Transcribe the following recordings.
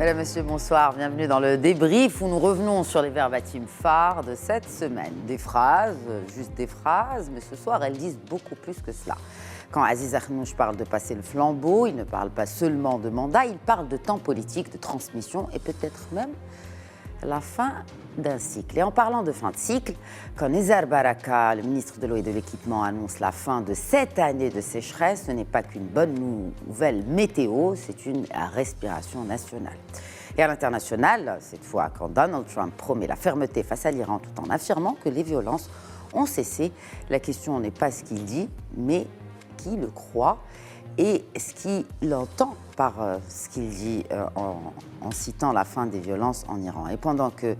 Mesdames, Messieurs, bonsoir. Bienvenue dans le débrief où nous revenons sur les verbatims phares de cette semaine. Des phrases, juste des phrases, mais ce soir, elles disent beaucoup plus que cela. Quand Aziz Akhannouch parle de passer le flambeau, il ne parle pas seulement de mandat, il parle de temps politique, de transmission et peut-être même la fin d'un cycle. Et en parlant de fin de cycle, quand Nizar Baraka, le ministre de l'Eau et de l'Équipement, annonce la fin de cette année de sécheresse, ce n'est pas qu'une bonne nouvelle météo, c'est une respiration nationale. Et à l'international, cette fois, quand Donald Trump promet la fermeté face à l'Iran tout en affirmant que les violences ont cessé, la question n'est pas ce qu'il dit, mais qui le croit et ce qu'il entend par ce qu'il dit en citant la fin des violences en Iran. Et pendant que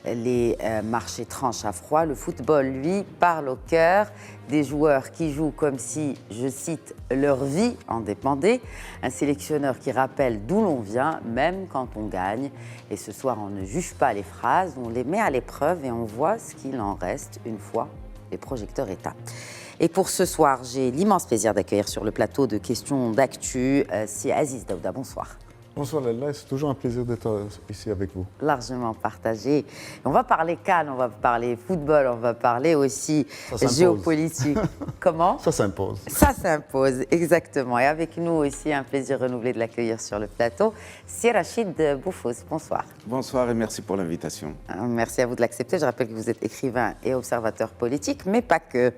les marchés tranchent à froid, le football, lui, parle au cœur des joueurs qui jouent comme si, je cite, leur vie en dépendait. Un sélectionneur qui rappelle d'où l'on vient, même quand on gagne. Et ce soir, on ne juge pas les phrases, on les met à l'épreuve et on voit ce qu'il en reste une fois les projecteurs éteints. Et pour ce soir, j'ai l'immense plaisir d'accueillir sur le plateau de questions d'actu, c'est Aziz Daouda. Bonsoir. Bonsoir Lalla, c'est toujours un plaisir d'être ici avec vous. Largement partagé. On va parler Cannes, on va parler football, on va parler aussi géopolitique. Comment ? Ça s'impose. Ça s'impose, exactement. Et avec nous aussi, un plaisir renouvelé de l'accueillir sur le plateau, c'est Rachid Boufous. Bonsoir. Bonsoir et merci pour l'invitation. Merci à vous de l'accepter. Je rappelle que vous êtes écrivain et observateur politique, mais pas que.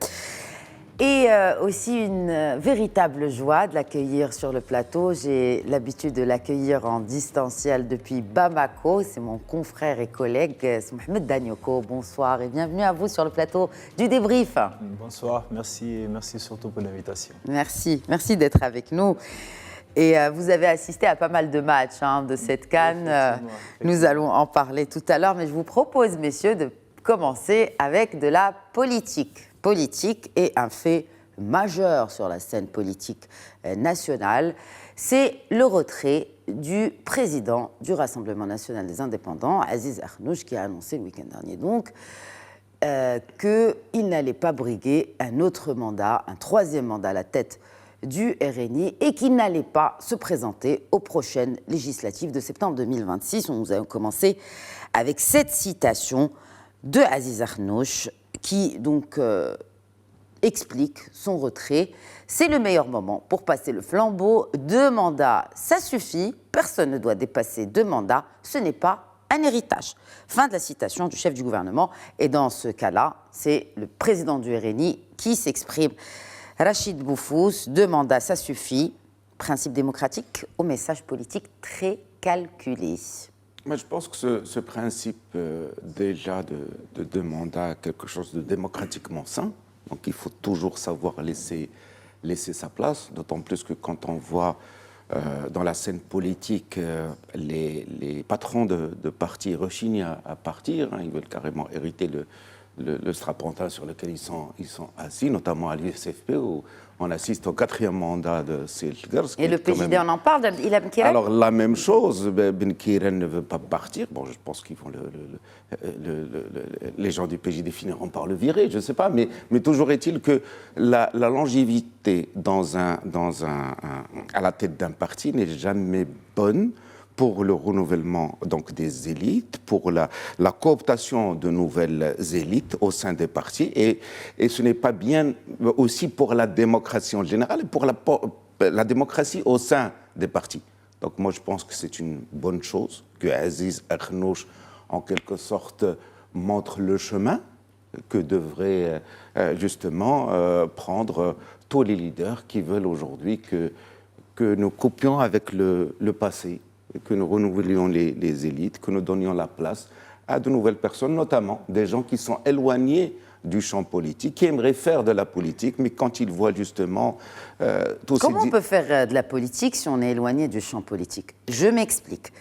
Et aussi une véritable joie de l'accueillir sur le plateau. J'ai l'habitude de l'accueillir en distanciel depuis Bamako. C'est mon confrère et collègue, c'est Mohamed Danioko. Bonsoir et bienvenue à vous sur le plateau du débrief. Bonsoir, merci et merci surtout pour l'invitation. Merci d'être avec nous. Et vous avez assisté à pas mal de matchs de cette CAN. Effectivement. Nous allons en parler tout à l'heure, mais je vous propose, messieurs, de commencer avec de la politique et un fait majeur sur la scène politique nationale, c'est le retrait du président du Rassemblement national des indépendants, Aziz Akhannouch, qui a annoncé le week-end dernier donc qu'il n'allait pas briguer un autre mandat, un troisième mandat à la tête du RNI et qu'il n'allait pas se présenter aux prochaines législatives de septembre 2026. Nous avons commencé avec cette citation de Aziz Akhannouch qui donc explique son retrait. C'est le meilleur moment pour passer le flambeau. 2 mandats, ça suffit. Personne ne doit dépasser 2 mandats. Ce n'est pas un héritage. Fin de la citation du chef du gouvernement. Et dans ce cas-là, c'est le président du RNI qui s'exprime. Rachid Boufous, 2 mandats, ça suffit. Principe démocratique au message politique très calculé. Mais je pense que ce principe déjà de 2 mandats a quelque chose de démocratiquement sain. Donc il faut toujours savoir laisser sa place, d'autant plus que quand on voit dans la scène politique les patrons de partis rechignent à partir, ils veulent carrément hériter le strapontin sur lequel ils sont assis, notamment à l'USFP, où on assiste au 4e mandat de Selgers. Et le PJD, on en parle, Ilham Kiren ? Alors, la même chose, Ben Kiren ne veut pas partir. Bon, je pense qu'ils vont les gens du PJD finiront par le virer, je ne sais pas, mais toujours est-il que la longévité à la tête d'un parti n'est jamais bonne pour le renouvellement donc, des élites, pour la cooptation de nouvelles élites au sein des partis, et ce n'est pas bien aussi pour la démocratie en général, et pour la démocratie au sein des partis. Donc moi je pense que c'est une bonne chose que Aziz Akhannouch, en quelque sorte, montre le chemin que devraient justement prendre tous les leaders qui veulent aujourd'hui que nous coupions avec le passé, que nous renouvelions les élites, que nous donnions la place à de nouvelles personnes, notamment des gens qui sont éloignés du champ politique, qui aimeraient faire de la politique, mais quand ils voient justement tout Comment on peut faire de la politique si on est éloigné du champ politique ? Je m'explique.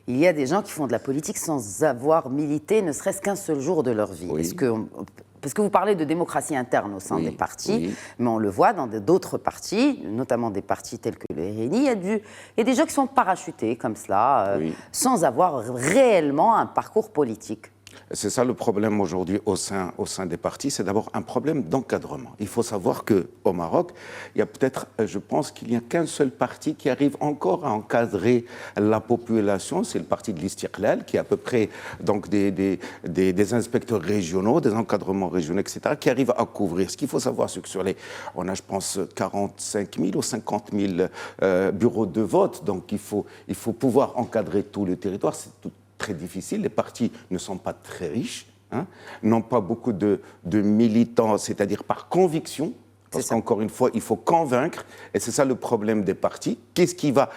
Il y a des gens qui font de la politique sans avoir milité ne serait-ce qu'un seul jour de leur vie. Oui. Parce que vous parlez de démocratie interne au sein des partis, mais on le voit dans d'autres partis, notamment des partis tels que le RNI, il y a des gens qui sont parachutés comme cela, sans avoir réellement un parcours politique. C'est ça le problème aujourd'hui au sein des partis, c'est d'abord un problème d'encadrement. Il faut savoir qu'au Maroc, il y a peut-être, je pense qu'il n'y a qu'un seul parti qui arrive encore à encadrer la population, c'est le parti de l'Istiqlal, qui a à peu près donc, des inspecteurs régionaux, des encadrements régionaux, etc., qui arrivent à couvrir. Ce qu'il faut savoir, c'est que sur les, on a, je pense, 45 000 ou 50 000 bureaux de vote, donc il faut pouvoir encadrer tout le territoire, c'est tout très difficile. Les partis ne sont pas très riches, hein, n'ont pas beaucoup de militants, c'est-à-dire par conviction, parce qu'encore une fois, il faut convaincre, et c'est ça le problème des partis. Qu'est-ce qui va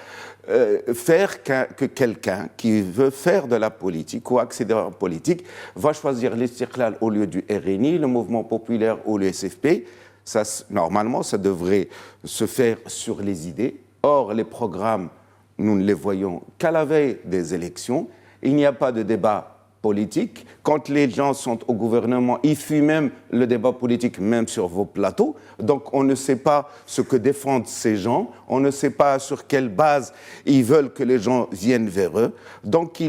faire que quelqu'un qui veut faire de la politique ou accéder à la politique va choisir l'Istiqlal au lieu du RNI, le mouvement populaire ou le SFP? Ça, normalement, ça devrait se faire sur les idées. Or, les programmes, nous ne les voyons qu'à la veille des élections. Il n'y a pas de débat politique. Quand les gens sont au gouvernement, ils fuient même le débat politique, même sur vos plateaux. Donc, on ne sait pas ce que défendent ces gens. On ne sait pas sur quelle base ils veulent que les gens viennent vers eux. Donc,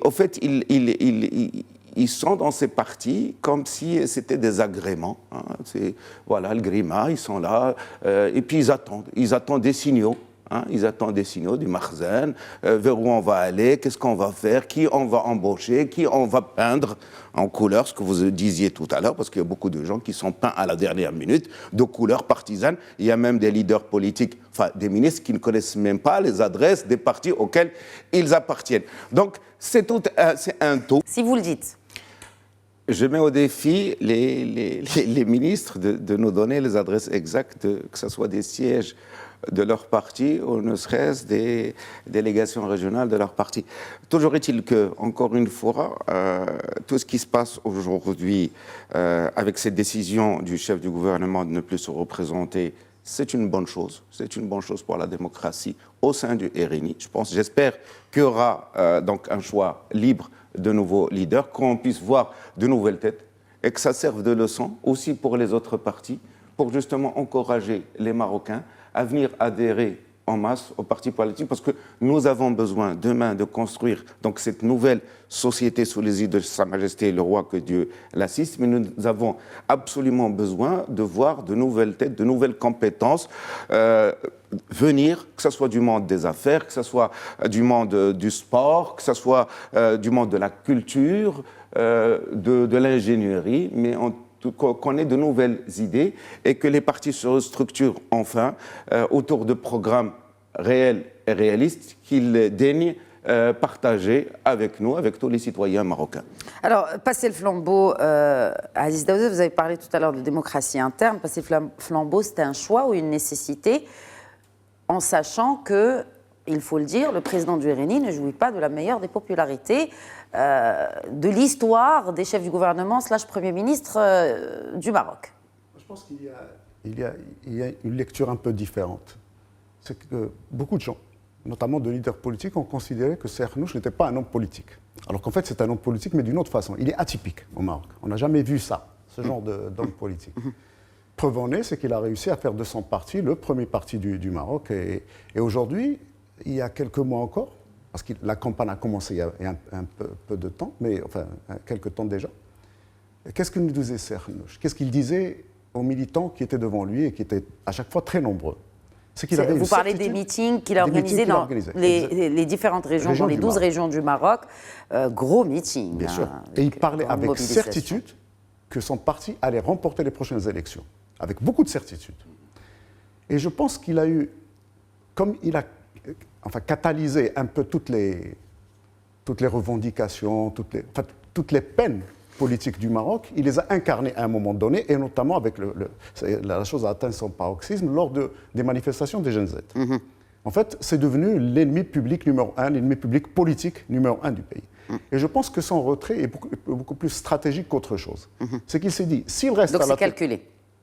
au fait, ils sont dans ces partis comme si c'était des agréments. Hein. Voilà, le grima, ils sont là. Et puis, ils attendent des signaux. Hein, ils attendent des signaux du Makhzen, vers où on va aller, qu'est-ce qu'on va faire, qui on va embaucher, qui on va peindre en couleur, ce que vous disiez tout à l'heure, parce qu'il y a beaucoup de gens qui sont peints à la dernière minute, de couleurs partisanes. Il y a même des leaders politiques, enfin des ministres qui ne connaissent même pas les adresses des partis auxquels ils appartiennent. Donc c'est un tout. Si vous le dites. Je mets au défi les ministres de nous donner les adresses exactes, que ce soit des sièges de leur parti ou ne serait-ce des délégations régionales de leur parti. Toujours est-il que, encore une fois, tout ce qui se passe aujourd'hui avec cette décision du chef du gouvernement de ne plus se représenter, c'est une bonne chose. C'est une bonne chose pour la démocratie au sein du RNI. J'espère qu'il y aura donc un choix libre de nouveaux leaders, qu'on puisse voir de nouvelles têtes et que ça serve de leçon aussi pour les autres partis, pour justement encourager les Marocains à venir adhérer en masse aux partis politiques, parce que nous avons besoin demain de construire donc cette nouvelle société sous les yeux de Sa Majesté le Roi, que Dieu l'assiste, mais nous avons absolument besoin de voir de nouvelles têtes, de nouvelles compétences venir, que ce soit du monde des affaires, que ce soit du monde du sport, que ce soit du monde de la culture, de l'ingénierie, mais qu'on ait de nouvelles idées et que les partis se structurent enfin autour de programmes réels et réalistes qu'ils daignent partager avec nous, avec tous les citoyens marocains. Alors, passer le flambeau, Aziz Daouda, vous avez parlé tout à l'heure de démocratie interne. Passer le flambeau, c'était un choix ou une nécessité, en sachant que, il faut le dire, le président du RNI ne jouit pas de la meilleure des popularités de l'histoire des chefs du gouvernement / Premier ministre du Maroc. Je pense qu'il y a une lecture un peu différente. C'est que beaucoup de gens, notamment de leaders politiques, ont considéré que Serhnouch n'était pas un homme politique. Alors qu'en fait, c'est un homme politique, mais d'une autre façon. Il est atypique au Maroc. On n'a jamais vu ça, ce genre d'homme politique. Preuve en est, c'est qu'il a réussi à faire de son parti le premier parti du Maroc. Et aujourd'hui, il y a quelques mois encore, parce que la campagne a commencé il y a un peu de temps, mais enfin, quelques temps déjà. Qu'est-ce que nous disait Serhnouch? Qu'est-ce qu'il disait aux militants qui étaient devant lui et qui étaient à chaque fois très nombreux? Vous parlez des meetings qu'il a organisés dans les différentes régions, dans les 12 régions du Maroc. Gros meetings. Bien sûr. Et il parlait avec certitude que son parti allait remporter les prochaines élections. Avec beaucoup de certitude. Et je pense qu'il a eu, comme il a catalysé un peu toutes les revendications, toutes les peines politiques du Maroc, il les a incarnées à un moment donné, et notamment avec la chose a atteint son paroxysme lors des manifestations des Jeunes Z. En fait, c'est devenu l'ennemi public numéro 1, l'ennemi public politique numéro 1 du pays. Et je pense que son retrait est beaucoup plus stratégique qu'autre chose. C'est qu'il s'est dit, s'il reste à la tête... Donc c'est calculé.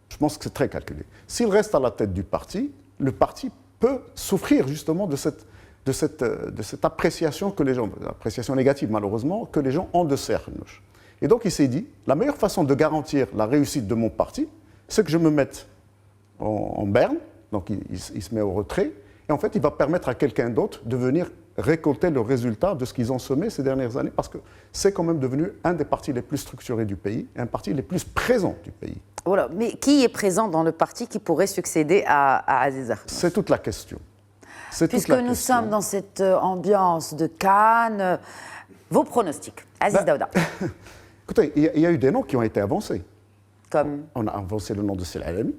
Je pense que c'est très calculé. S'il reste à la tête du parti, le parti peut souffrir justement de cette appréciation que les gens, appréciation négative malheureusement, que les gens ont de Serhnouch. Et donc il s'est dit, la meilleure façon de garantir la réussite de mon parti, c'est que je me mette en berne, donc il se met au retrait, Et en fait, il va permettre à quelqu'un d'autre de venir récolter le résultat de ce qu'ils ont semé ces dernières années, parce que c'est quand même devenu un des partis les plus structurés du pays, un parti les plus présents du pays. Voilà. Mais qui est présent dans le parti qui pourrait succéder à Aziz Akhannouch? C'est toute la question. Puisque nous sommes dans cette ambiance de Cannes, vos pronostics, Aziz Daouda. Écoutez, il y a eu des noms qui ont été avancés. Comme On a avancé le nom de Sel Alami.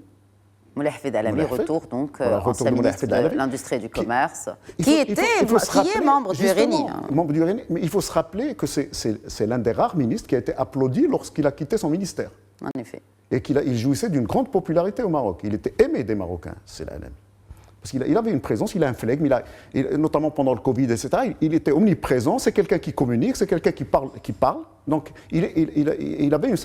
Moulay Hafid Alami, retour donc, Voilà, retour ancien de Moulay ministre Hafid Alami. de l'Industrie et du Qui- Commerce, Il qui faut est membre du RNI. justement, membre du RNI, mais il faut se rappeler que c'est l'un des rares ministres qui a été applaudi lorsqu'il a quitté son ministère. En effet. Et il jouissait d'une grande popularité au Maroc. Il était aimé des Marocains, Sel Alami. Parce qu'il avait une présence, il a un flegme, notamment pendant le Covid, etc. Il était omniprésent, c'est quelqu'un qui communique, c'est quelqu'un qui parle. Donc il avait un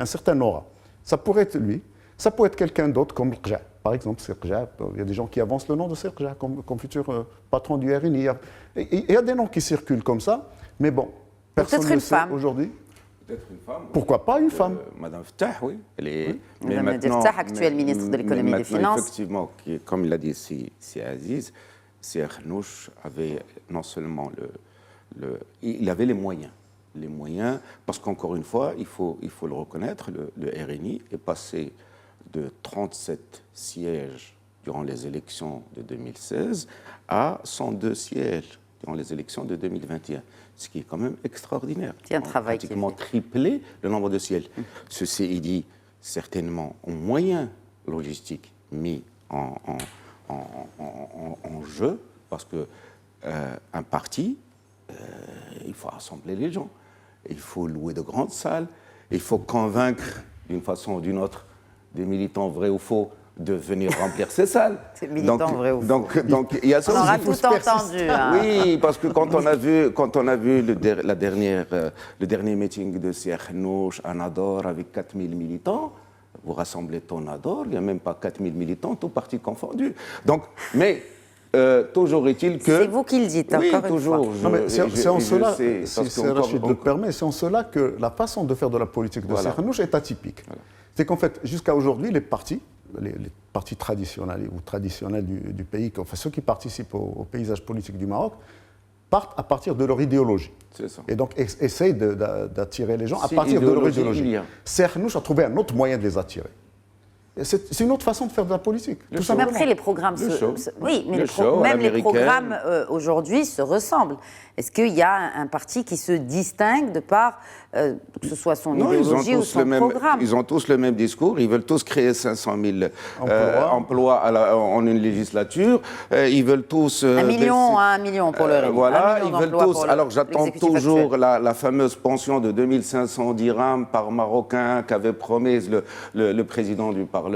certain aura. Ça pourrait être lui, ça pourrait être quelqu'un d'autre comme Rja. Par exemple, Rja, il y a des gens qui avancent le nom de Rja comme futur patron du RNI. Il y a des noms qui circulent comme ça, mais bon, personne ne le sait aujourd'hui. Peut-être une femme. Pourquoi pas une femme? Madame Ftah, oui. Elle est, Madame Nadir Ftah, actuelle ministre de l'économie et des finances. Effectivement, comme il a dit, c'est Aziz, c'est Akhannouch avait non seulement il avait les moyens, parce qu'encore une fois, il faut le reconnaître, le RNI est passé de 37 sièges durant les élections de 2016 à 102 sièges durant les élections de 2021, ce qui est quand même extraordinaire. C'est un travail qui est pratiquement triplé le nombre de sièges. Ceci est dit, certainement, en moyens logistiques mis en jeu, parce que un parti, il faut rassembler les gens, il faut louer de grandes salles, il faut convaincre d'une façon ou d'une autre des militants vrais ou faux de venir remplir ces salles. C'est militant vrai ou faux. Donc il y a ça On aura aussi. tout entendu. Hein. Oui, parce que quand on a vu le dernier meeting de Akhannouch à Nador avec 4000 militants, vous rassemblez ton Nador, il n'y a même pas 4000 militants, tout parti confondu. Donc, mais toujours est-il que... C'est vous qui le dites, oui, encore toujours, une fois. Non, mais c'est en cela, si Rachid encore, le permet, c'est en cela que la façon de faire de la politique de Voilà. Akhannouch est atypique. Voilà. C'est qu'en fait, jusqu'à aujourd'hui, les partis traditionnels du pays, enfin ceux qui participent au paysage politique du Maroc, partent à partir de leur idéologie. C'est ça. Et donc essayent d'attirer les gens à Si partir de leur idéologie, il idéologie. y a. Akhannouch a trouvé un autre moyen de les attirer. Et c'est une autre façon de faire de la politique. Tout Mais simplement. après, les programmes... Oui, mais même les programmes aujourd'hui se ressemblent. Est-ce qu'il y a un parti qui se distingue de par, que ce soit son idéologie ou son programme? Ils ont tous le même discours. Ils veulent tous créer 500 000 emplois en une législature. Ils veulent tous... 1 million pour le RNI. Voilà, 1 million ils veulent d'emplois tous... pour Alors j'attends l'exécutif toujours actuel. la fameuse pension de 2500 dirhams par Marocain qu'avait promise le président du Parlement.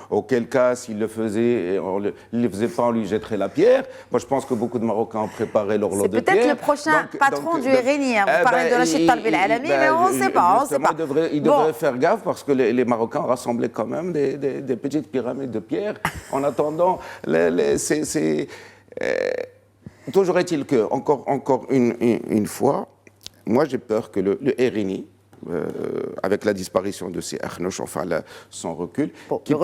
Auquel cas, s'il le faisait, il ne le faisait pas, on lui jetterait la pierre. Moi, je pense que beaucoup de Marocains ont préparé leur lot de pierres. C'est peut-être le prochain patron du RNI. Vous parlez de Rachid Talbi El Alami, mais on ne sait pas. Il devrait faire gaffe parce que les Marocains ont rassemblé quand même des petites pyramides de pierre. En attendant, toujours est-il que, encore une fois, moi j'ai peur que le RNI, avec la disparition de ces Akhannouch, enfin son recul, Bon, le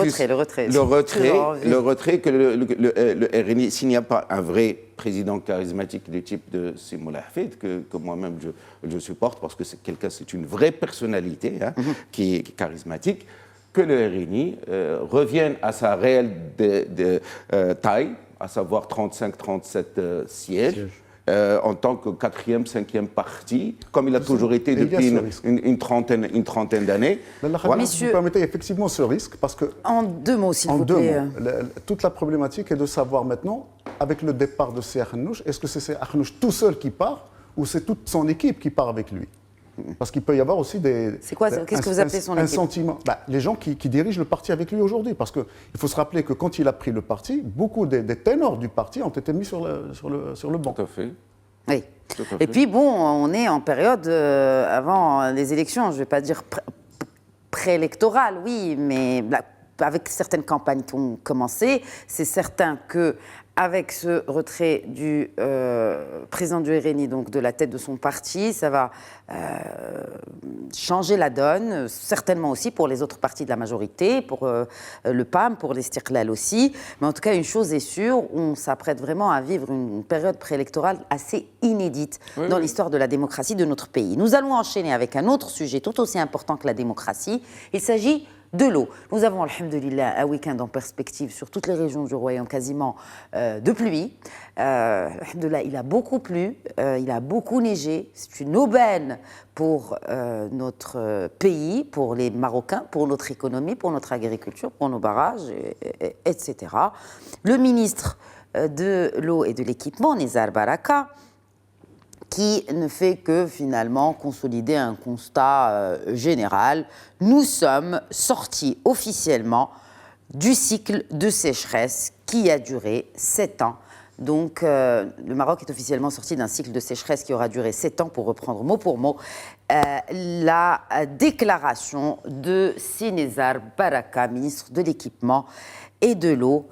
retrait, que le RNI, s'il n'y a pas un vrai président charismatique du type de Moulay Hafid, que moi-même je supporte parce que c'est une vraie personnalité qui est charismatique, que le RNI revienne à sa réelle taille, à savoir 35-37 sièges. En tant que 4e, 5e parti, comme il a toujours été depuis une trentaine d'années. Voilà. Si vous permettez, effectivement ce risque, parce que... En 2 mots, s'il vous plaît. Toute la problématique est de savoir maintenant, avec le départ de Akhannouch, est-ce que c'est Akhannouch tout seul qui part, ou c'est toute son équipe qui part avec lui? Parce qu'il peut y avoir aussi des... C'est quoi? Qu'est-ce que vous appelez son équipe? Un sentiment. Les gens qui dirigent le parti avec lui aujourd'hui. Parce qu'il faut se rappeler que quand il a pris le parti, beaucoup des ténors du parti ont été mis sur le banc. Tout à fait. Oui. Et puis, bon, on est en période avant les élections, je ne vais pas dire préélectorale, oui, mais avec certaines campagnes qui ont commencé, c'est certain que avec ce retrait du président du RNI, donc de la tête de son parti, ça va changer la donne, certainement aussi pour les autres partis de la majorité, pour le PAM, pour l'Istiqlal aussi. Mais en tout cas, une chose est sûre, on s'apprête vraiment à vivre une période préélectorale assez inédite dans l'histoire de la démocratie de notre pays. Nous allons enchaîner avec un autre sujet tout aussi important que la démocratie. Il s'agit de l'eau. Nous avons, alhamdoulilah, un week-end en perspective sur toutes les régions du royaume quasiment de pluie. Alhamdoulilah, il a beaucoup plu, il a beaucoup neigé. C'est une aubaine pour notre pays, pour les Marocains, pour notre économie, pour notre agriculture, pour nos barrages, etc. Le ministre de l'eau et de l'équipement, Nizar Baraka, qui ne fait que finalement consolider un constat général. Nous sommes sortis officiellement du cycle de sécheresse qui a duré 7 ans. Donc le Maroc est officiellement sorti d'un cycle de sécheresse qui aura duré 7 ans, pour reprendre mot pour mot la déclaration de Nizar Baraka, ministre de l'Équipement et de l'eau.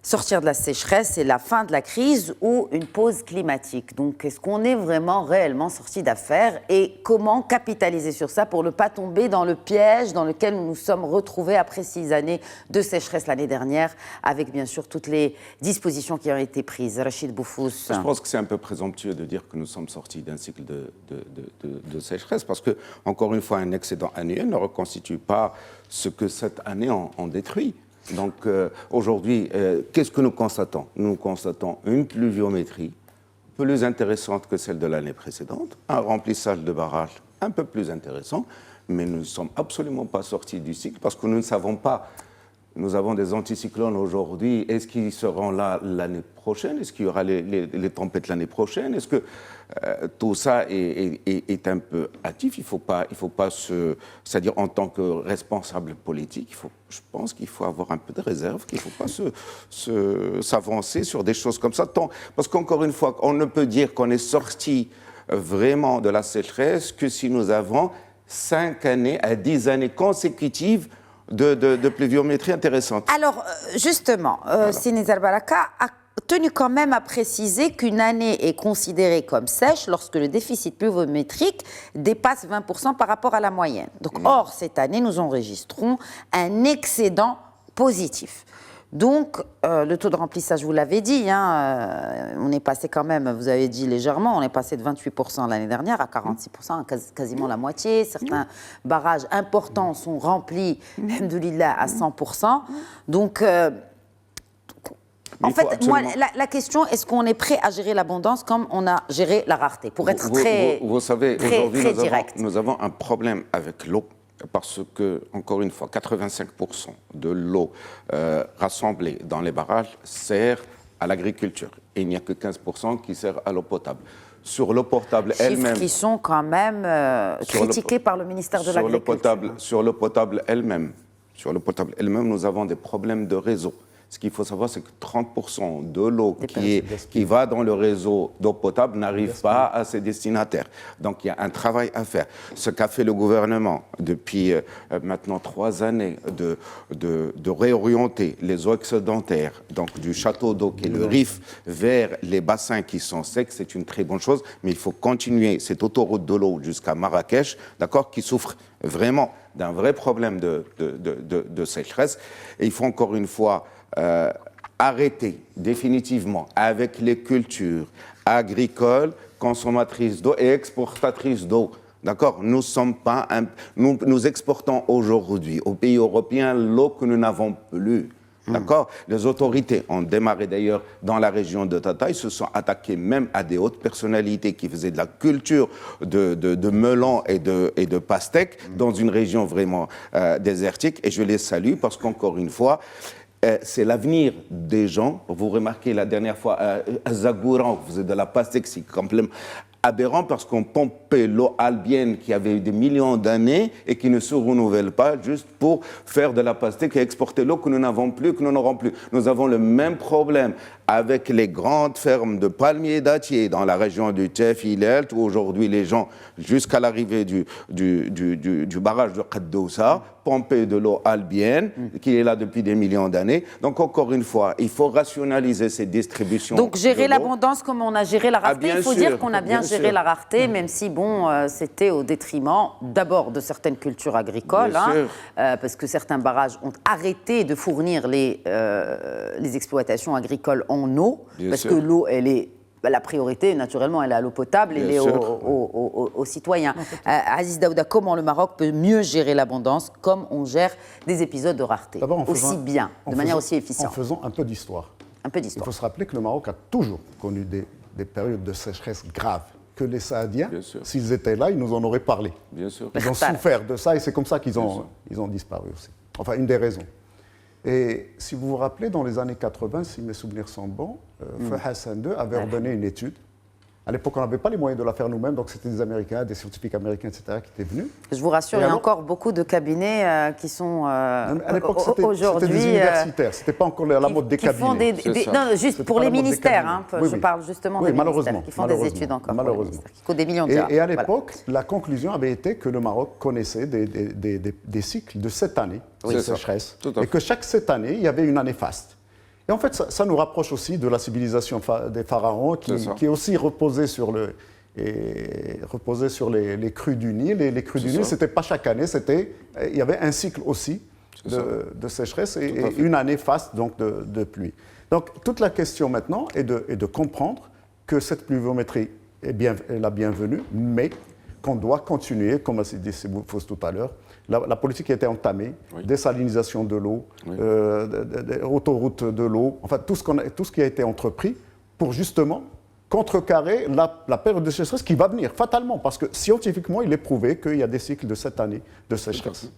Sortir de la sécheresse, c'est la fin de la crise ou une pause climatique. Donc, est-ce qu'on est vraiment réellement sorti d'affaires et comment capitaliser sur ça pour ne pas tomber dans le piège dans lequel nous nous sommes retrouvés après 6 années de sécheresse l'année dernière, avec bien sûr toutes les dispositions qui ont été prises. Rachid Boufous. Je pense que c'est un peu présomptueux de dire que nous sommes sortis d'un cycle de sécheresse parce que, encore une fois, un excédent annuel ne reconstitue pas ce que cette année en détruit. Donc aujourd'hui, qu'est-ce que nous constatons? Nous constatons une pluviométrie plus intéressante que celle de l'année précédente, un remplissage de barrages un peu plus intéressant, mais nous ne sommes absolument pas sortis du cycle parce que nous ne savons pas. Nous avons des anticyclones aujourd'hui. Est-ce qu'ils seront là l'année prochaine? Est-ce qu'il y aura les tempêtes l'année prochaine? Est-ce que tout ça est un peu hâtif? Il faut pas c'est-à-dire en tant que responsable politique, je pense qu'il faut avoir un peu de réserve, qu'il ne faut pas s'avancer sur des choses comme ça. Parce qu'encore une fois, on ne peut dire qu'on est sorti vraiment de la sécheresse que si nous avons 5 années à 10 années consécutives de pluviométrie intéressante. Alors, justement, Nizar Baraka a tenu quand même à préciser qu'une année est considérée comme sèche lorsque le déficit pluviométrique dépasse 20% par rapport à la moyenne. Donc, or, cette année, nous enregistrons un excédent positif. Donc, le taux de remplissage, vous l'avez dit, on est passé quand même, vous avez dit légèrement, on est passé de 28% l'année dernière à 46%, quasiment la moitié. Certains barrages importants sont remplis, alhamdoulilah, à 100%. Donc, en fait, moi, la question, est-ce qu'on est prêt à gérer l'abondance comme on a géré la rareté? Pour être vous savez, aujourd'hui, direct. Nous avons un problème avec l'eau. Parce que, encore une fois, 85% de l'eau rassemblée dans les barrages sert à l'agriculture. Et il n'y a que 15% qui sert à l'eau potable. Sur l'eau potable elle-même... Chiffres qui sont quand même critiqués par le ministère de l'Agriculture. Sur l'eau potable elle-même, nous avons des problèmes de réseau. Ce qu'il faut savoir, c'est que 30% de l'eau qui va dans le réseau d'eau potable n'arrive pas à ses destinataires. Donc il y a un travail à faire. Ce qu'a fait le gouvernement depuis maintenant 3 années de réorienter les eaux excédentaires, donc du château d'eau qui est le Rif, vers les bassins qui sont secs, c'est une très bonne chose. Mais il faut continuer cette autoroute de l'eau jusqu'à Marrakech, d'accord, qui souffre vraiment d'un vrai problème de sécheresse. Et il faut encore une fois arrêter définitivement avec les cultures agricoles, consommatrices d'eau et exportatrices d'eau. D'accord? Nous exportons aujourd'hui aux pays européens l'eau que nous n'avons plus. D'accord? Les autorités ont démarré d'ailleurs dans la région de Tataï, se sont attaquées même à des hautes personnalités qui faisaient de la culture de melons et de pastèques dans une région vraiment désertique. Et je les salue parce qu'encore une fois, c'est l'avenir des gens. Vous remarquez la dernière fois à Zagouran, vous faisait de la pastèque, c'est complètement aberrant parce qu'on pompait l'eau albienne qui avait des millions d'années et qui ne se renouvelle pas juste pour faire de la pastèque et exporter l'eau que nous n'avons plus, que nous n'aurons plus. Nous avons le même problème avec les grandes fermes de palmiers dattiers dans la région du Tef, Ilelt, où aujourd'hui les gens, jusqu'à l'arrivée du barrage de Qaddoussa, pompaient de l'eau albienne, qui est là depuis des millions d'années. Donc encore une fois, il faut rationaliser ces distributions. Donc gérer l'abondance comme on a géré la rareté, il faut dire qu'on a bien géré la rareté, même si bon, c'était au détriment d'abord de certaines cultures agricoles, parce que certains barrages ont arrêté de fournir les exploitations agricoles en eau, parce que l'eau, elle est la priorité, naturellement, elle est à l'eau potable, elle est aux citoyens. Aziz Daouda, comment le Maroc peut mieux gérer l'abondance comme on gère des épisodes de rareté, aussi bien, de manière aussi efficiente? En faisant un peu d'histoire. Un peu d'histoire. Il faut se rappeler que le Maroc a toujours connu des périodes de sécheresse graves, que les Saadiens, s'ils étaient là, ils nous en auraient parlé. Bien sûr. Ils ont souffert de ça et c'est comme ça qu'ils ont disparu aussi. Enfin, une des raisons. Et si vous vous rappelez, dans les années 80, si mes souvenirs sont bons, Feu Hassan II avait ordonné une étude. À l'époque, on n'avait pas les moyens de la faire nous-mêmes, donc c'était des Américains, des scientifiques américains, etc., qui étaient venus. Je vous rassure, il y a encore beaucoup de cabinets qui sont à l'époque, aujourd'hui... c'était des universitaires, c'était pas encore la mode des cabinets. Non, juste pour les ministères, je parle justement des ministères qui font des études encore, malheureusement. qui coûtent des millions de dollars. Et à l'époque, la conclusion avait été que le Maroc connaissait des cycles de 7 années de sécheresse, et que chaque 7 années, il y avait une année faste. Et en fait, ça nous rapproche aussi de la civilisation des pharaons qui est aussi reposée sur les crues du Nil. Et les crues du Nil, ce n'était pas chaque année, il y avait un cycle aussi de sécheresse et une année faste donc de pluie. Donc toute la question maintenant est de comprendre que cette pluviométrie est la bienvenue, mais qu'on doit continuer, comme a dit Sébou tout à l'heure, la politique qui a été entamée, désalinisation de l'eau, autoroute de l'eau, enfin tout ce qui a été entrepris pour justement contrecarrer la période de sécheresse qui va venir fatalement, parce que scientifiquement, il est prouvé qu'il y a des cycles de 7 années de sécheresse.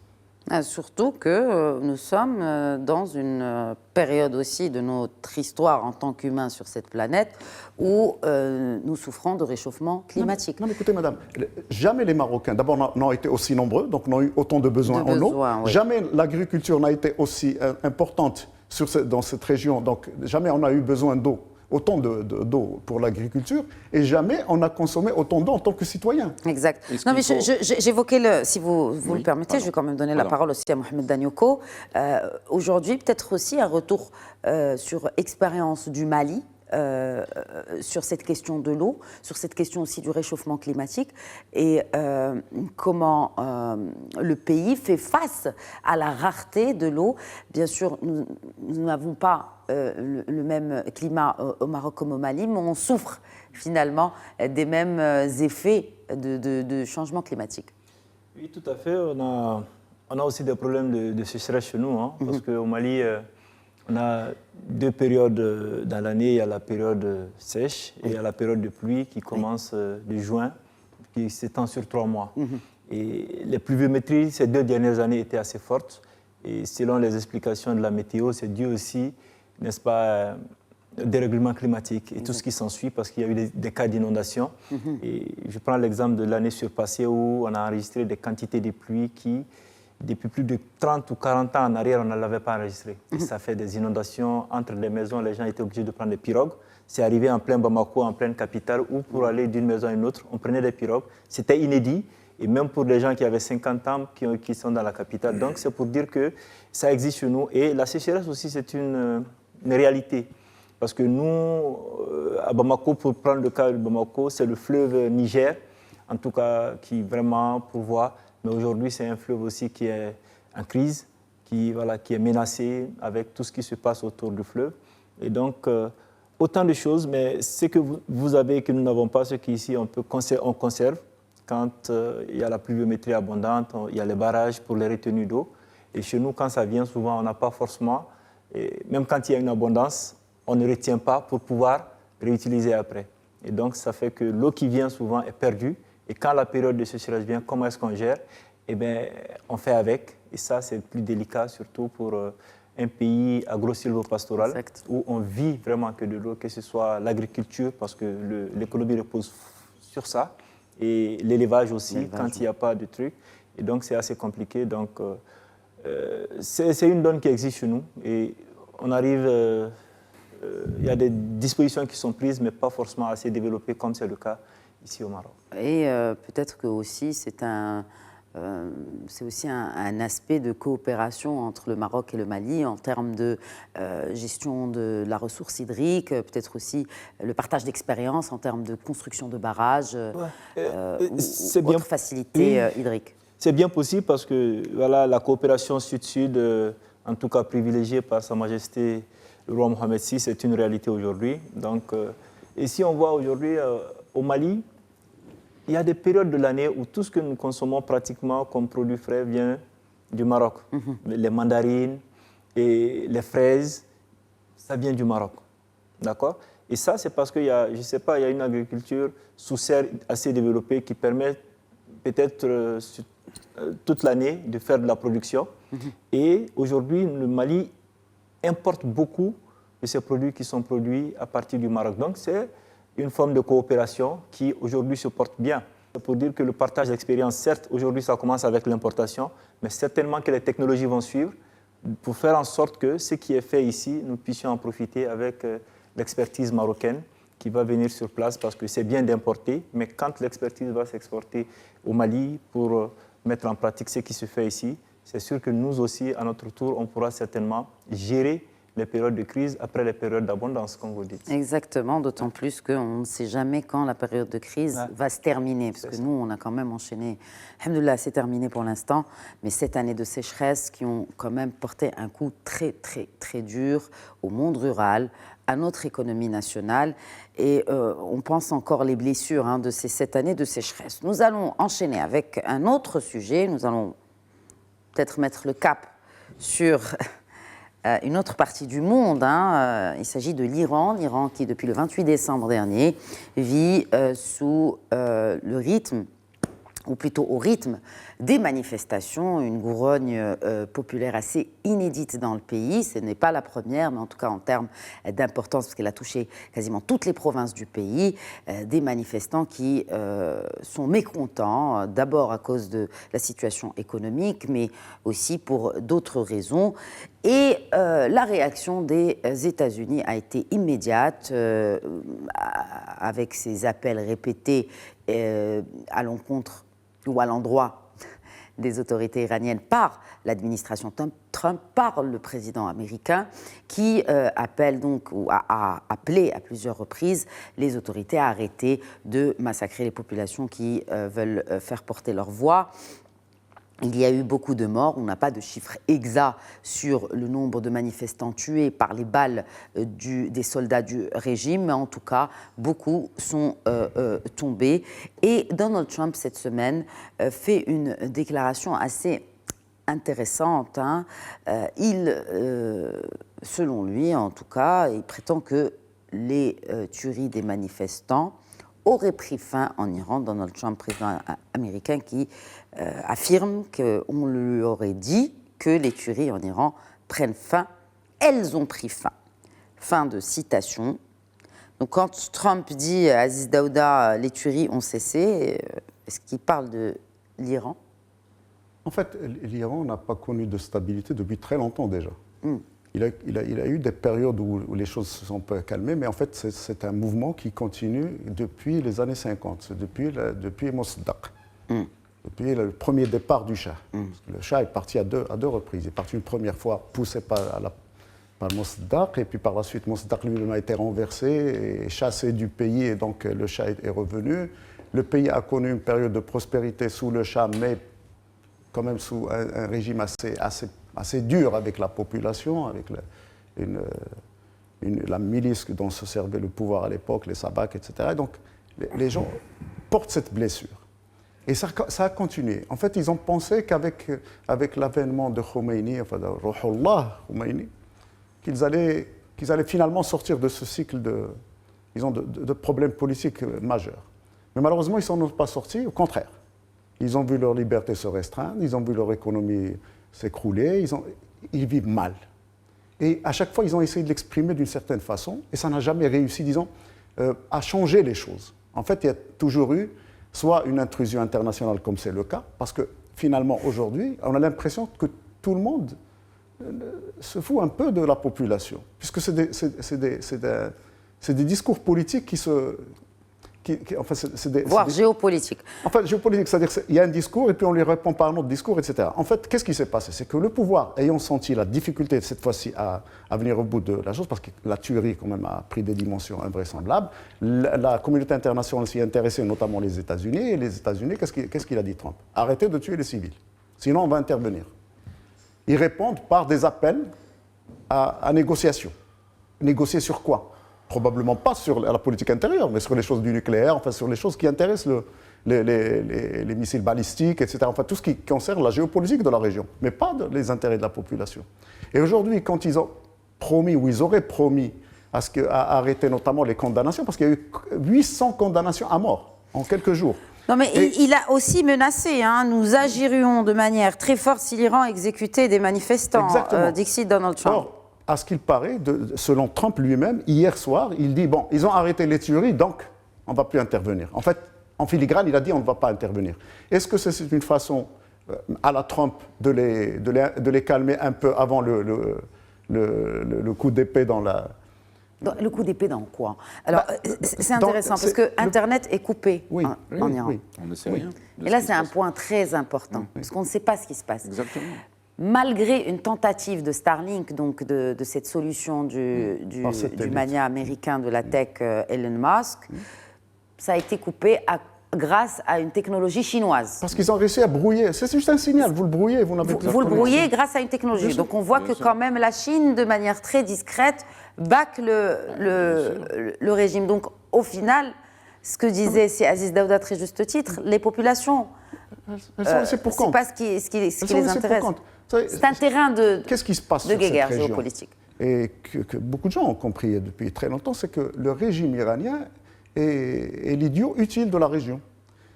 Surtout que nous sommes dans une période aussi de notre histoire en tant qu'humains sur cette planète où nous souffrons de réchauffement climatique. Non, mais écoutez, madame, jamais les Marocains, d'abord, n'ont été aussi nombreux, donc n'ont eu autant de besoins en eau. Oui. Jamais l'agriculture n'a été aussi importante dans cette région, donc jamais on a eu besoin d'eau. Autant d'eau pour l'agriculture, et jamais on a consommé autant d'eau en tant que citoyen. Exact. Non, mais j'évoquais, si vous le permettez, je vais quand même donner la parole aussi à Mohamed Danioko. Aujourd'hui, peut-être aussi un retour sur expérience du Mali, sur cette question de l'eau, sur cette question aussi du réchauffement climatique et comment le pays fait face à la rareté de l'eau. Bien sûr, nous n'avons pas le même climat au Maroc comme au Mali, mais on souffre finalement des mêmes effets de changement climatique. Oui, tout à fait. On a aussi des problèmes de sécheresse chez nous, parce qu'au Mali, on a 2 périodes dans l'année. Il y a la période sèche et il y a la période de pluie qui commence de juin, qui s'étend sur 3 mois. Et les pluviométries, ces 2 dernières années, étaient assez fortes. Et selon les explications de la météo, c'est dû aussi, n'est-ce pas, au dérèglement climatique et tout ce qui s'ensuit, parce qu'il y a eu des cas d'inondation. Et je prends l'exemple de l'année surpassée où on a enregistré des quantités de pluie qui, depuis plus de 30 ou 40 ans en arrière, on ne l'avait pas enregistré. Et ça fait des inondations entre les maisons, les gens étaient obligés de prendre des pirogues. C'est arrivé en plein Bamako, en pleine capitale, où pour aller d'une maison à une autre, on prenait des pirogues. C'était inédit, et même pour les gens qui avaient 50 ans, qui sont dans la capitale. Donc c'est pour dire que ça existe chez nous. Et la sécheresse aussi, c'est une réalité. Parce que nous, à Bamako, pour prendre le cas de Bamako, c'est le fleuve Niger, en tout cas, qui vraiment pourvoit. Mais aujourd'hui, c'est un fleuve aussi qui est en crise, qui est menacé avec tout ce qui se passe autour du fleuve. Et donc, autant de choses, mais ce que vous avez et que nous n'avons pas, ce qu'ici on conserve. Quand il y a la pluviométrie abondante, il y a les barrages pour les retenues d'eau. Et chez nous, quand ça vient, souvent, on n'a pas forcément, et même quand il y a une abondance, on ne retient pas pour pouvoir réutiliser après. Et donc, ça fait que l'eau qui vient souvent est perdue. Et quand la période de sécheresse vient, comment est-ce qu'on gère? Eh bien, on fait avec. Et ça, c'est plus délicat, surtout pour un pays agro-silvopastoral où on vit vraiment que de l'eau, que ce soit l'agriculture, parce que l'économie repose sur ça, et l'élevage aussi, quand il n'y a pas de truc. Et donc, c'est assez compliqué. Donc, c'est une donne qui existe chez nous. Et on arrive il y a des dispositions qui sont prises, mais pas forcément assez développées comme c'est le cas ici au Maroc. Et peut-être que aussi c'est aussi un aspect de coopération entre le Maroc et le Mali en termes de gestion de la ressource hydrique, peut-être aussi le partage d'expériences en termes de construction de barrages ou autres facilités hydriques. C'est bien possible parce que voilà, la coopération sud-sud, en tout cas privilégiée par Sa Majesté le roi Mohamed VI, c'est une réalité aujourd'hui. Donc, et si on voit aujourd'hui au Mali, il y a des périodes de l'année où tout ce que nous consommons pratiquement comme produits frais vient du Maroc. Les mandarines et les fraises, ça vient du Maroc. D'accord? Et ça, c'est parce qu'il y a, je sais pas, il y a une agriculture sous serre assez développée qui permet peut-être toute l'année de faire de la production. Et aujourd'hui, le Mali importe beaucoup de ces produits qui sont produits à partir du Maroc. Donc, c'est une forme de coopération qui, aujourd'hui, se porte bien. Pour dire que le partage d'expérience, certes, aujourd'hui, ça commence avec l'importation, mais certainement que les technologies vont suivre pour faire en sorte que ce qui est fait ici, nous puissions en profiter avec l'expertise marocaine qui va venir sur place parce que c'est bien d'importer, mais quand l'expertise va s'exporter au Mali pour mettre en pratique ce qui se fait ici, c'est sûr que nous aussi, à notre tour, on pourra certainement gérer les périodes de crise après les périodes d'abondance, comme vous dites. Exactement, d'autant plus qu'on ne sait jamais quand la période de crise va se terminer, parce que nous, on a quand même enchaîné. Alhamdoulilah, c'est terminé pour l'instant, mais cette année de sécheresse qui ont quand même porté un coup très, très, très dur au monde rural, à notre économie nationale, et on pense encore les blessures de ces 7 années de sécheresse. Nous allons enchaîner avec un autre sujet, nous allons peut-être mettre le cap sur une autre partie du monde. Il s'agit de l'Iran. L'Iran qui, depuis le 28 décembre dernier, vit sous le rythme, ou plutôt au rythme, des manifestations, une grogne populaire assez inédite dans le pays. Ce n'est pas la première, mais en tout cas en termes d'importance, parce qu'elle a touché quasiment toutes les provinces du pays, des manifestants qui sont mécontents, d'abord à cause de la situation économique, mais aussi pour d'autres raisons. Et la réaction des États-Unis a été immédiate, avec ces appels répétés à l'encontre ou à l'endroit des autorités iraniennes par l'administration Trump, par le président américain, qui appelle donc, ou a appelé à plusieurs reprises les autorités à arrêter de massacrer les populations qui veulent faire porter leur voix. Il y a eu beaucoup de morts, on n'a pas de chiffre exact sur le nombre de manifestants tués par les balles des soldats du régime, mais en tout cas, beaucoup sont tombés. Et Donald Trump, cette semaine, fait une déclaration assez intéressante. Selon lui, en tout cas, il prétend que les tueries des manifestants auraient pris fin en Iran. Donald Trump, président américain, qui affirme qu'on lui aurait dit que les tueries en Iran prennent fin. Elles ont pris fin. Fin de citation. Donc quand Trump dit à Aziz Daouda, les tueries ont cessé, est-ce qu'il parle de l'Iran ? En fait, l'Iran n'a pas connu de stabilité depuis très longtemps déjà. Il a eu des périodes où les choses se sont un peu calmées, mais en fait, c'est un mouvement qui continue depuis les années 50, depuis Mossadegh, depuis le premier départ du Shah. Le Shah est parti à deux reprises. Il est parti une première fois poussé par Mossadegh, et puis par la suite, Mossadegh lui-même a été renversé et chassé du pays, et donc le Shah est revenu. Le pays a connu une période de prospérité sous le Shah, mais quand même sous un régime assez dur avec la population, avec la milice dont se servait le pouvoir à l'époque, les sabbaks, etc. Et donc, les gens portent cette blessure. Et ça a continué. En fait, ils ont pensé qu'avec l'avènement de Khomeini, enfin de Ruhollah Khomeini, qu'ils allaient finalement sortir de ce cycle de problèmes politiques majeurs. Mais malheureusement, ils ne sont pas sortis, au contraire. Ils ont vu leur liberté se restreindre, ils ont vu leur économie s'écrouler, ils vivent mal. Et à chaque fois, ils ont essayé de l'exprimer d'une certaine façon, et ça n'a jamais réussi, disons, à changer les choses. En fait, il y a toujours eu soit une intrusion internationale, comme c'est le cas, parce que finalement, aujourd'hui, on a l'impression que tout le monde se fout un peu de la population, puisque c'est des discours politiques qui se... enfin, voire géopolitique. En fait, géopolitique, c'est-à-dire qu'il y a un discours et puis on lui répond par un autre discours, etc. En fait, qu'est-ce qui s'est passé? C'est que le pouvoir, ayant senti la difficulté cette fois-ci à venir au bout de la chose, parce que la tuerie quand même a pris des dimensions invraisemblables, la communauté internationale s'y est intéressée, notamment les États-Unis. Et les États-Unis, qu'est-ce qu'il a dit Trump? Arrêtez de tuer les civils, sinon on va intervenir. Ils répondent par des appels à négociation. Négocier sur quoi? Probablement pas sur la politique intérieure, mais sur les choses du nucléaire, enfin sur les choses qui intéressent les missiles balistiques, etc. Enfin tout ce qui concerne la géopolitique de la région, mais pas les intérêts de la population. Et aujourd'hui, quand ils ont promis, ou ils auraient promis à arrêter notamment les condamnations, parce qu'il y a eu 800 condamnations à mort en quelques jours. Non, mais il a aussi menacé, hein, nous agirions de manière très forte si l'Iran exécutait des manifestants, dixit Donald Trump. Or, à ce qu'il paraît, selon Trump lui-même, hier soir, il dit, bon, ils ont arrêté les tueries, donc on ne va plus intervenir. En fait, en filigrane, il a dit, on ne va pas intervenir. Est-ce que c'est une façon, à la Trump, de les calmer un peu avant le coup d'épée dans la... Le coup d'épée dans quoi? Alors, c'est intéressant, parce que Internet est coupé en Iran. Oui. On ne sait rien. Et là, c'est un point très important, parce qu'on ne sait pas ce qui se passe. Exactement. Malgré une tentative de Starlink, donc de cette solution du mania américain de la tech Elon Musk, ça a été coupé grâce à une technologie chinoise. Parce qu'ils ont réussi à brouiller. C'est juste un signal, vous le brouillez, vous n'avez plus Vous le brouillez grâce à une technologie. Donc on voit que quand même la Chine, de manière très discrète, back le régime. Donc au final, ce que disait Aziz Daouda très juste titre, les populations, c'est pas ce qui les intéresse. C'est un terrain de guéguerre géopolitique. Et que beaucoup de gens ont compris depuis très longtemps, c'est que le régime iranien est l'idiot utile de la région.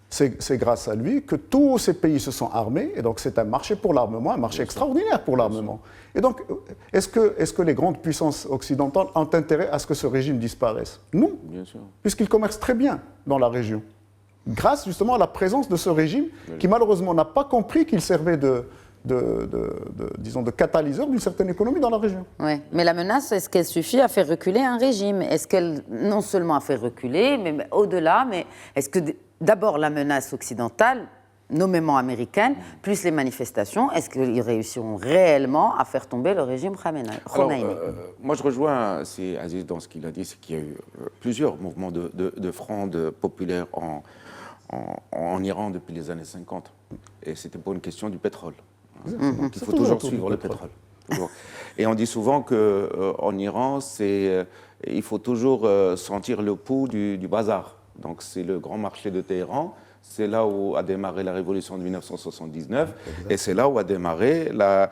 C'est grâce à lui que tous ces pays se sont armés, et donc c'est un marché pour l'armement, un marché extraordinaire pour l'armement. Et donc, est-ce que les grandes puissances occidentales ont intérêt à ce que ce régime disparaisse? Non, puisqu'ils commercent très bien dans la région, grâce justement à la présence de ce régime qui malheureusement n'a pas compris qu'il servait disons, de catalyseur d'une certaine économie dans la région. Oui, mais la menace, est-ce qu'elle suffit à faire reculer un régime? Est-ce qu'elle, non seulement a fait reculer, mais au-delà, mais est-ce que d'abord la menace occidentale, nommément américaine, plus les manifestations, est-ce qu'ils réussiront réellement à faire tomber le régime Khomeini? Moi, je rejoins Aziz dans ce qu'il a dit, c'est qu'il y a eu plusieurs mouvements de fronde populaire en Iran depuis les années 50. Et c'était pour une question du pétrole. Donc, il faut toujours suivre le pétrole. Et on dit souvent qu'en Iran, il faut toujours sentir le pouls du bazar. Donc c'est le grand marché de Téhéran, c'est là où a démarré la révolution de 1979, et c'est là où a démarré la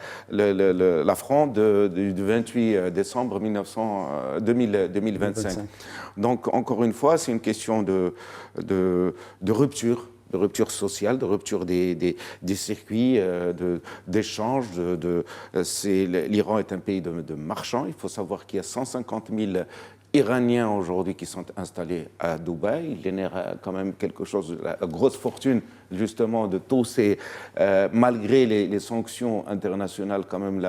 fronde du 28 décembre 2025. Donc encore une fois, c'est une question de rupture sociale, de rupture des circuits d'échange. L'Iran est un pays de marchands. Il faut savoir qu'il y a 150 000 Iraniens aujourd'hui qui sont installés à Dubaï. Ils génèrent quand même quelque chose, la grosse fortune justement de tous ces... malgré les sanctions internationales, quand même,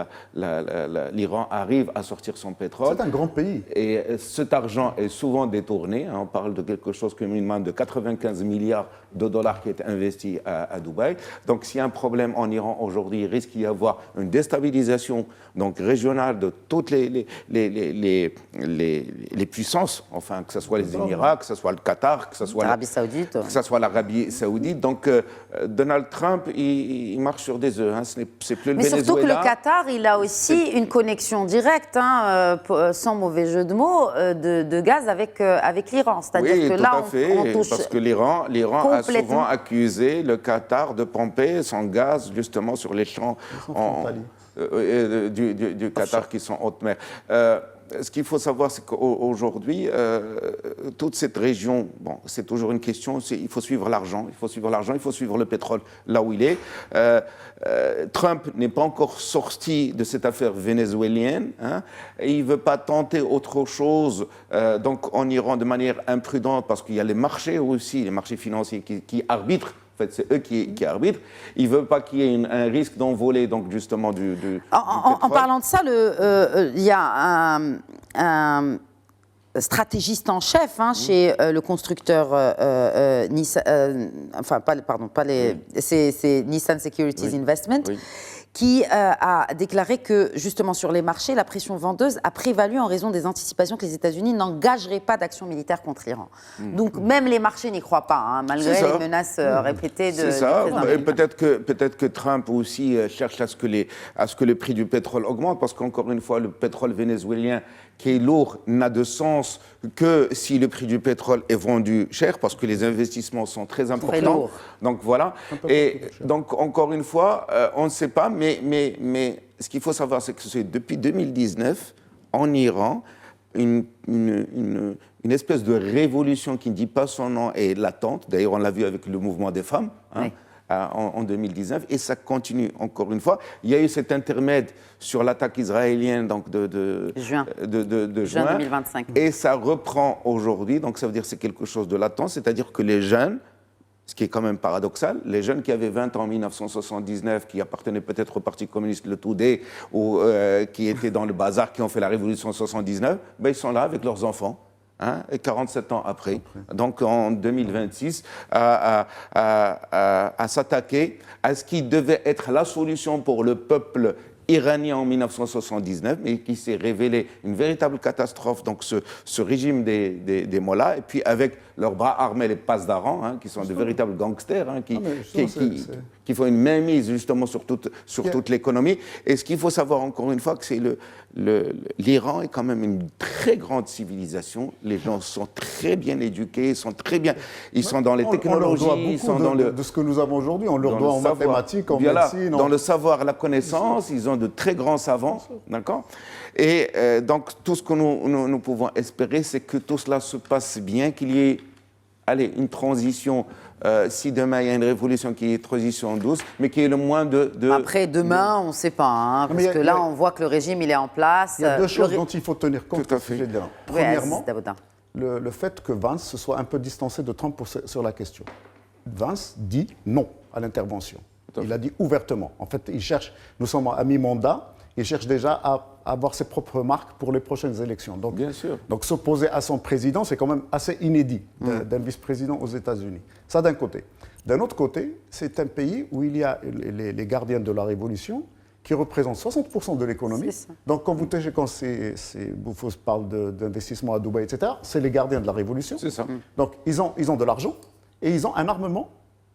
l'Iran arrive à sortir son pétrole. C'est un grand pays. Et cet argent est souvent détourné. On parle de quelque chose comme une manne de 95 milliards de dollars qui est investi à Dubaï. Donc s'il y a un problème en Iran aujourd'hui, il risque d'y avoir une déstabilisation donc, régionale de toutes les puissances, enfin, que ce soit les Émirats, que ce soit le Qatar, que ce soit l'Arabie Saoudite. Donc Donald Trump, il marche sur des œufs. Hein. C'est plus le Venezuela. Mais surtout que le Qatar, il a aussi une connexion directe, sans mauvais jeu de mots, de gaz avec l'Iran. C'est-à-dire que là, on touche parce que l'Iran a souvent accusé le Qatar de pomper son gaz justement sur les champs du Qatar qui sont haute mer. Ce qu'il faut savoir, c'est qu'aujourd'hui, toute cette région, bon, c'est toujours une question, il faut suivre l'argent, il faut suivre le pétrole là où il est. Trump n'est pas encore sorti de cette affaire vénézuélienne, hein, et il ne veut pas tenter autre chose donc en Iran de manière imprudente, parce qu'il y a les marchés aussi, les marchés financiers qui arbitrent En fait, c'est eux qui arbitrent. Ils ne veulent pas qu'il y ait un risque d'envolée, donc justement du En parlant de ça, il y a un stratégiste en chef chez le constructeur Nissan, c'est Nissan Securities Investment, qui a déclaré que justement sur les marchés, la pression vendeuse a prévalu en raison des anticipations que les États-Unis n'engageraient pas d'action militaire contre l'Iran. Donc même les marchés n'y croient pas, malgré les menaces répétées de. C'est ça. Et peut-être que Trump aussi cherche à ce que le prix du pétrole augmente, parce qu'encore une fois, le pétrole vénézuélien qui est lourd n'a de sens que si le prix du pétrole est vendu cher, parce que les investissements sont très importants. Très lourd. Donc voilà. Et donc encore une fois, on ne sait pas, mais ce qu'il faut savoir, c'est que c'est depuis 2019, en Iran, une espèce de révolution qui ne dit pas son nom est latente. D'ailleurs, on l'a vu avec le mouvement des femmes. En 2019, et ça continue encore une fois. Il y a eu cet intermède sur l'attaque israélienne donc de juin 2025. Et ça reprend aujourd'hui, donc ça veut dire que c'est quelque chose de latent, c'est-à-dire que les jeunes, ce qui est quand même paradoxal, les jeunes qui avaient 20 ans en 1979, qui appartenaient peut-être au Parti communiste, le Toudé, ou qui étaient dans le bazar, qui ont fait la révolution en 79, ben, ils sont là avec leurs enfants. Et 47 ans après, donc en 2026, à s'attaquer à ce qui devait être la solution pour le peuple iranien en 1979, mais qui s'est révélé une véritable catastrophe, donc ce régime des mollahs, et puis avec leurs bras armés, les pasdaran, qui sont de véritables gangsters, qui font une mainmise justement sur toute l'économie. Et ce qu'il faut savoir encore une fois, que c'est l'Iran est quand même une très grande civilisation. Les gens sont très bien éduqués, ils sont dans les technologies, ils sont dans de ce que nous avons aujourd'hui. On leur doit en mathématiques, en médecine. Dans le savoir, la connaissance, ils ont de très grands savants, d'accord. Et donc tout ce que nous pouvons espérer, c'est que tout cela se passe bien, qu'il y ait une transition. Si demain il y a une révolution qui est une transition douce, mais qui est le moins de... Après, demain, on ne sait pas, parce que là, on voit que le régime, il est en place. Il y a deux choses dont il faut tenir compte. Tout à fait. Premièrement, le fait que Vance se soit un peu distancé de Trump sur la question. Vance dit non à l'intervention. Il a dit ouvertement. En fait, nous sommes à mi-mandat, il cherche déjà à avoir ses propres marques pour les prochaines élections. Donc, bien sûr. Donc s'opposer à son président, c'est quand même assez inédit d'un vice-président aux États-Unis. Ça d'un côté. D'un autre côté, c'est un pays où il y a les gardiens de la révolution qui représentent 60% de l'économie. Donc quand Boufos parle d'investissement à Dubaï, etc., c'est les gardiens de la révolution. C'est ça. Donc ils ont de l'argent et ils ont un armement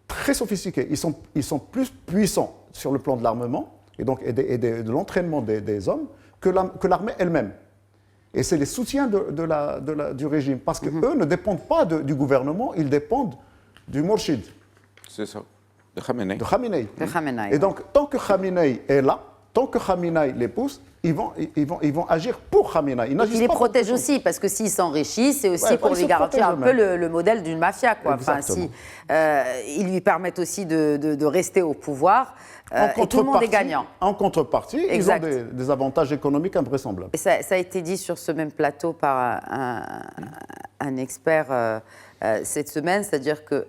très sophistiqué. Ils sont plus puissants sur le plan de l'armement et de l'entraînement des hommes que l'armée elle-même. Et c'est les soutiens du régime. Parce qu'eux ne dépendent pas du gouvernement, ils dépendent du Mourchid. C'est ça, de Khamenei. Et donc, tant que Khamenei est là, tant que Khamenei les pousse, ils vont agir pour Khamenei. Ils les protègent aussi, parce que s'ils s'enrichissent, c'est aussi pour lui garantir un peu le modèle d'une mafia. Enfin, ils lui permettent aussi de rester au pouvoir. Et tout le monde est gagnant. En contrepartie, ils ont des avantages économiques invraisemblables. Et ça a été dit sur ce même plateau par un expert cette semaine, c'est-à-dire que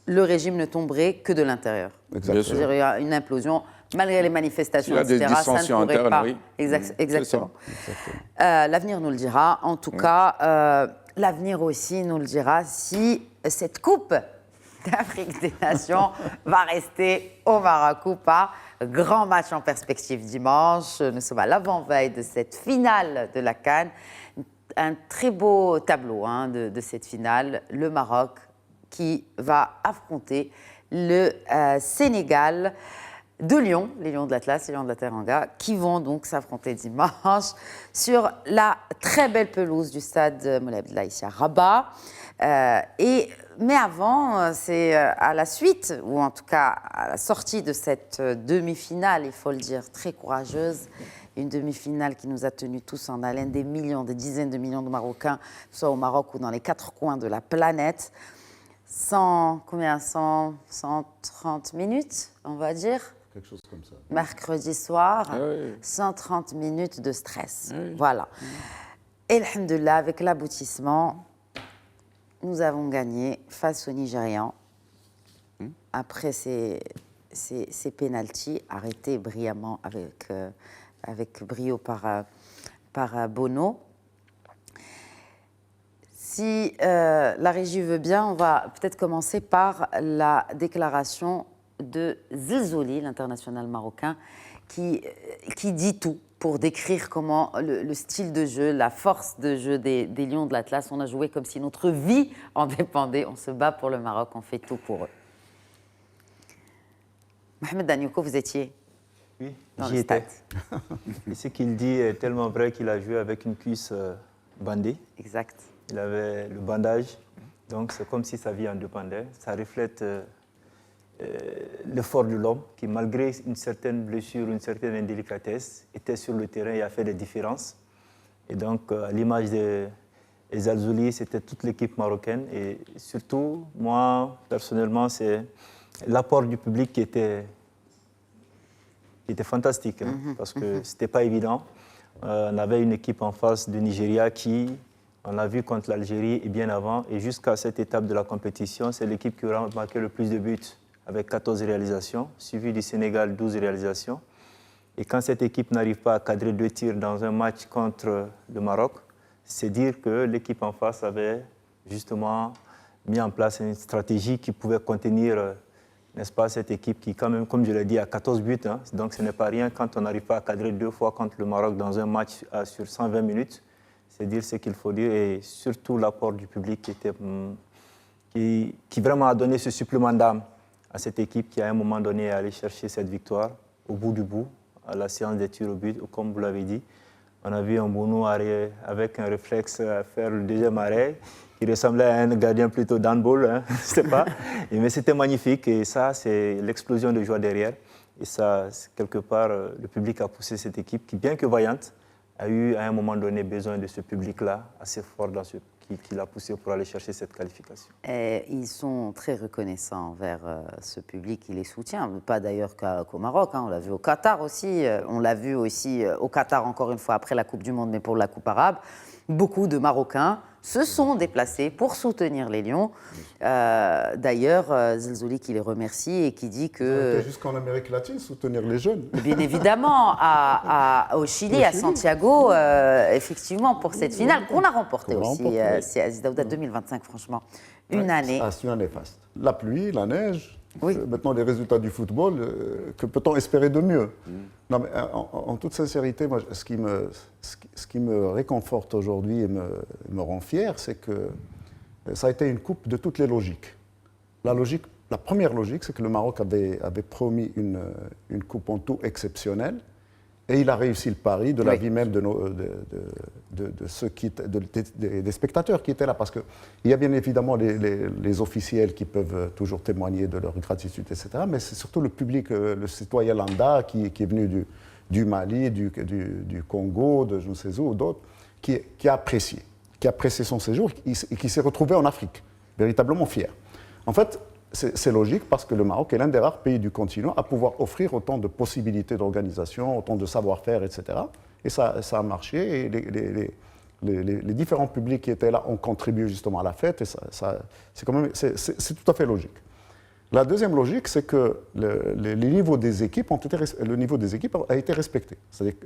le régime ne tomberait que de l'intérieur. C'est-à-dire qu'il y a une implosion, malgré les manifestations, etc. Ça ne pourrait pas. Oui. Exactement. L'avenir nous le dira. En tout cas, l'avenir aussi nous le dira si cette coupe d'Afrique des Nations va rester au Maroc ou pas. Grand match en perspective dimanche. Nous sommes à l'avant-veille de cette finale de la CAN. Un très beau tableau de cette finale. Le Maroc qui va affronter le Sénégal de Lyon, les Lions de l'Atlas, les Lions de la Teranga, qui vont donc s'affronter dimanche sur la très belle pelouse du stade Moulay Abdellah ici à Rabat. Mais avant, c'est à la suite, ou en tout cas à la sortie de cette demi-finale, il faut le dire, très courageuse, une demi-finale qui nous a tenus tous en haleine, des dizaines de millions de Marocains, soit au Maroc ou dans les 4 coins de la planète. 130 minutes, on va dire. Quelque chose comme ça. Mercredi soir, 130 minutes de stress. Voilà. Et alhamdoulilah, avec l'aboutissement, nous avons gagné face aux Nigérians après ces pénaltys arrêtés brillamment avec brio par Bono. Si la régie veut bien, on va peut-être commencer par la déclaration de Zelzouli, l'international marocain, qui dit tout pour décrire comment le style de jeu, la force de jeu des Lions de l'Atlas. On a joué comme si notre vie en dépendait. On se bat pour le Maroc, on fait tout pour eux. Mohamed Danyoko, vous étiez dans le stade. Et ce qu'il dit est tellement vrai qu'il a joué avec une cuisse bandée. Exact. Il avait le bandage, donc c'est comme si sa vie en dépendait. Ça reflète l'effort de l'homme qui, malgré une certaine blessure, une certaine indélicatesse, était sur le terrain et a fait des différences. Et donc, à l'image des Zelzouli, c'était toute l'équipe marocaine. Et surtout, moi, personnellement, c'est l'apport du public qui était fantastique, parce que ce n'était pas évident. On avait une équipe en face du Nigeria qui, on l'a vu contre l'Algérie et bien avant, et jusqu'à cette étape de la compétition, c'est l'équipe qui aura marqué le plus de buts, avec 14 réalisations, suivi du Sénégal, 12 réalisations. Et quand cette équipe n'arrive pas à cadrer 2 tirs dans un match contre le Maroc, c'est dire que l'équipe en face avait justement mis en place une stratégie qui pouvait contenir, n'est-ce pas, cette équipe qui, quand même, comme je l'ai dit, a 14 buts. Donc ce n'est pas rien quand on n'arrive pas à cadrer 2 fois contre le Maroc dans un match sur 120 minutes. C'est dire ce qu'il faut dire, et surtout l'apport du public qui vraiment a donné ce supplément d'âme à cette équipe qui, à un moment donné, est allée chercher cette victoire au bout du bout, à la séance des tirs au but, comme vous l'avez dit. On a vu un Bono avec un réflexe à faire le deuxième arrêt, qui ressemblait à un gardien plutôt d'handball, je ne sais pas. Mais c'était magnifique, et ça, c'est l'explosion de joie derrière. Et ça, quelque part, le public a poussé cette équipe qui, bien que vaillante, a eu à un moment donné besoin de ce public-là, assez fort qui l'a poussé pour aller chercher cette qualification. Et ils sont très reconnaissants envers ce public qui les soutient, pas d'ailleurs qu'au Maroc, on l'a vu au Qatar aussi, on l'a vu aussi au Qatar encore une fois après la Coupe du Monde, mais pour la Coupe arabe, beaucoup de Marocains se sont déplacés pour soutenir les Lions. D'ailleurs, Zelzouli qui les remercie et qui dit que... Ils ont été jusqu'en Amérique latine soutenir les jeunes. Bien évidemment, au Chili, à Santiago, effectivement, pour cette finale qu'on a remportée aussi. C'est Aziz Daouda 2025, franchement. Une année. Ah, c'est une année faste. La pluie, la neige, oui. Maintenant les résultats du football, que peut-on espérer de mieux? Non, mais en toute sincérité, moi, ce qui me réconforte aujourd'hui et me rend fier, c'est que ça a été une coupe de toutes les logiques. La première logique, c'est que le Maroc avait promis une coupe en tout exceptionnelle, et il a réussi le pari de l'avis même des spectateurs qui étaient là. Parce qu'il y a bien évidemment les officiels qui peuvent toujours témoigner de leur gratitude, etc. Mais c'est surtout le public, le citoyen lambda qui est venu du Mali, du Congo, de je ne sais où, d'autres, qui a apprécié son séjour et qui s'est retrouvé en Afrique, véritablement fier. En fait, c'est logique parce que le Maroc est l'un des rares pays du continent à pouvoir offrir autant de possibilités d'organisation, autant de savoir-faire, etc. Et ça a marché, et les différents publics qui étaient là ont contribué justement à la fête, et c'est tout à fait logique. La deuxième logique, c'est que le niveau des équipes a été respecté. C'est-à-dire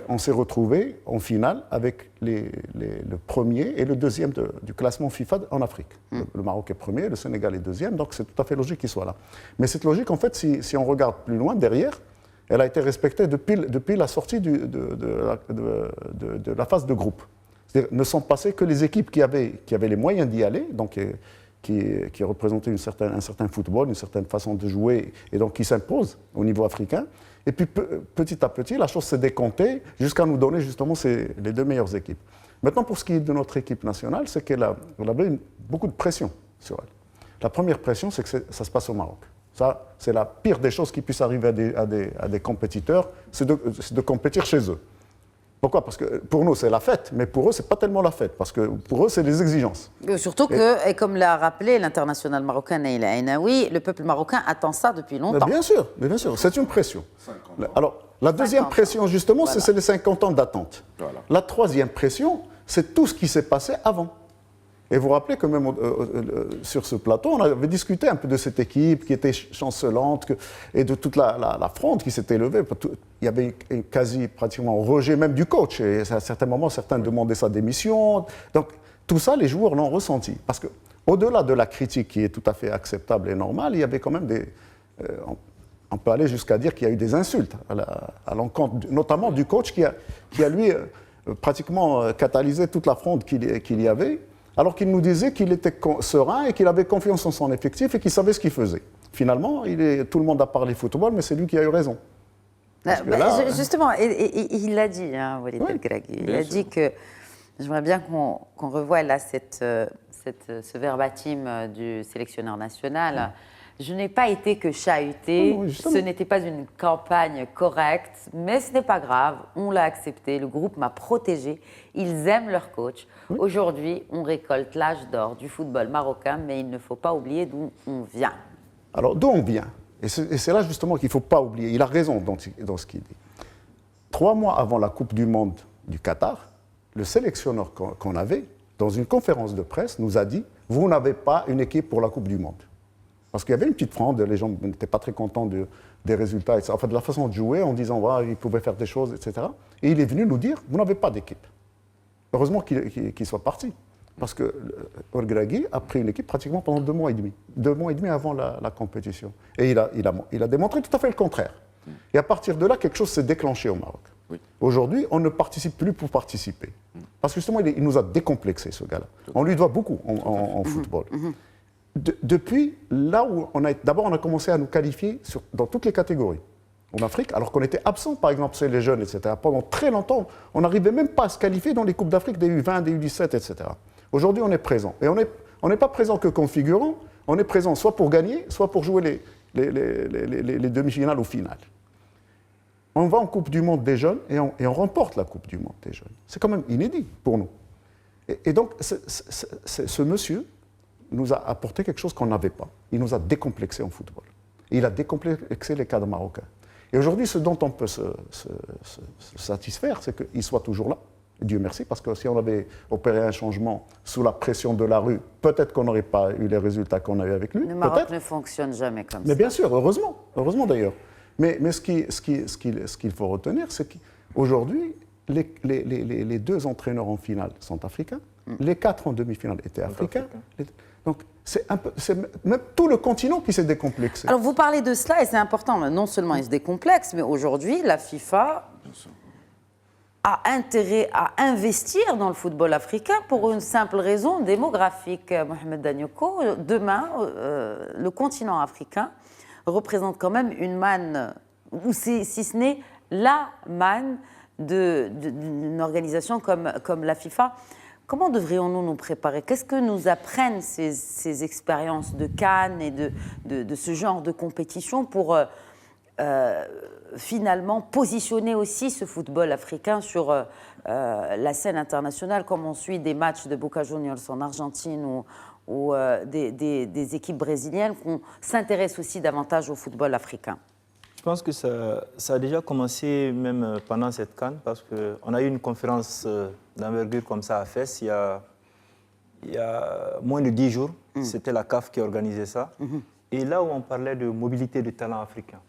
qu'on s'est retrouvés en finale avec le premier et le deuxième du classement FIFA en Afrique. Le Maroc est premier, le Sénégal est deuxième, donc c'est tout à fait logique qu'ils soient là. Mais cette logique, en fait, si on regarde plus loin, derrière, elle a été respectée depuis la sortie de la phase de groupe. C'est-à-dire, ne sont passées que les équipes qui avaient les moyens d'y aller, donc qui représentaient un certain football, une certaine façon de jouer, et donc qui s'imposent au niveau africain. Et puis petit à petit, la chose s'est décomptée jusqu'à nous donner justement les 2 meilleures équipes. Maintenant, pour ce qui est de notre équipe nationale, c'est qu'elle avait beaucoup de pression sur elle. La première pression, c'est que ça se passe au Maroc. Ça, c'est la pire des choses qui puissent arriver à des compétiteurs, c'est de compétir chez eux. Pourquoi? Parce que pour nous, c'est la fête, mais pour eux, ce n'est pas tellement la fête, parce que pour eux, c'est des exigences. Surtout que, et comme l'a rappelé l'international marocain Naïla Ainaoui, le peuple marocain attend ça depuis longtemps. Mais bien sûr, c'est une pression. Alors, la deuxième pression, justement, c'est les 50 ans d'attente. Voilà. La troisième pression, c'est tout ce qui s'est passé avant. Et vous vous rappelez que même sur ce plateau, on avait discuté un peu de cette équipe qui était chancelante et de toute la fronde qui s'était levée. Il y avait quasi pratiquement un rejet même du coach. Et à certains moments, certains demandaient sa démission. Donc tout ça, les joueurs l'ont ressenti. Parce qu'au-delà de la critique qui est tout à fait acceptable et normale, il y avait quand même des... on peut aller jusqu'à dire qu'il y a eu des insultes à l'encontre, notamment du coach qui a lui, pratiquement catalysé toute la fronde qu'il y avait, alors qu'il nous disait qu'il était serein et qu'il avait confiance en son effectif et qu'il savait ce qu'il faisait. Finalement, tout le monde a parlé football, mais c'est lui qui a eu raison. Justement, il l'a dit, hein, Walid El-Gragui. Il a dit que j'aimerais bien qu'on revoie là ce verbatim du sélectionneur national. Je n'ai pas été que chahuté, ce n'était pas une campagne correcte, mais ce n'est pas grave, on l'a accepté, le groupe m'a protégé, ils aiment leur coach. Aujourd'hui, on récolte l'âge d'or du football marocain, mais il ne faut pas oublier d'où on vient. Alors, d'où on vient? Et c'est là justement qu'il ne faut pas oublier, il a raison dans ce qu'il dit. 3 mois avant la Coupe du Monde du Qatar, le sélectionneur qu'on avait, dans une conférence de presse, nous a dit « Vous n'avez pas une équipe pour la Coupe du Monde ». Parce qu'il y avait une petite fronde, les gens n'étaient pas très contents des résultats, etc. Enfin, de la façon de jouer, en disant voilà, ils pouvaient faire des choses, etc. Et il est venu nous dire vous n'avez pas d'équipe. Heureusement qu'il soit parti. Parce que El-Gragui a pris une équipe pratiquement pendant 2 mois et demi. 2 mois et demi avant la compétition. Et il a démontré tout à fait le contraire. Et à partir de là, quelque chose s'est déclenché au Maroc. Oui. Aujourd'hui, on ne participe plus pour participer. Parce que justement, il nous a décomplexé, ce gars-là. On lui doit beaucoup en football. Depuis là où d'abord on a commencé à nous qualifier dans toutes les catégories en Afrique, alors qu'on était absent, par exemple, c'est les jeunes, etc. Pendant très longtemps, on n'arrivait même pas à se qualifier dans les Coupes d'Afrique des U20, des U17, etc. Aujourd'hui, on est présent. Et on n'est pas présent que comme figurant, on est présent soit pour gagner, soit pour jouer les demi-finales ou finales. On va en Coupe du Monde des jeunes et on remporte la Coupe du Monde des jeunes. C'est quand même inédit pour nous. Et donc, ce monsieur nous a apporté quelque chose qu'on n'avait pas. Il nous a décomplexé en football. Il a décomplexé les cadres marocains. Et aujourd'hui, ce dont on peut se satisfaire, c'est qu'il soit toujours là. Dieu merci, parce que si on avait opéré un changement sous la pression de la rue, peut-être qu'on n'aurait pas eu les résultats qu'on a eu avec lui. Le Maroc ne fonctionne jamais comme ça. Mais bien sûr, heureusement d'ailleurs. Mais ce qu'il faut retenir, c'est qu'aujourd'hui, les 2 entraîneurs en finale sont africains, les 4 en demi-finale étaient africains. Donc, c'est même tout le continent qui s'est décomplexé. Alors, vous parlez de cela et c'est important. Non seulement il se décomplexe, mais aujourd'hui, la FIFA a intérêt à investir dans le football africain pour une simple raison démographique. Mohamed Danyoko, demain, le continent africain représente quand même une manne, ou si ce n'est la manne d'une organisation comme la FIFA. Comment devrions-nous nous préparer? Qu'est-ce que nous apprennent ces expériences de Cannes et de ce genre de compétition pour finalement positionner aussi ce football africain sur la scène internationale, comme on suit des matchs de Boca Juniors en Argentine ou des équipes brésiliennes, qu'on s'intéresse aussi davantage au football africain? Je pense que ça a déjà commencé même pendant cette CAN, parce qu'on a eu une conférence d'envergure comme ça à Fès il y a moins de 10 jours. C'était la CAF qui organisait ça. Et là où on parlait de mobilité de talents africains.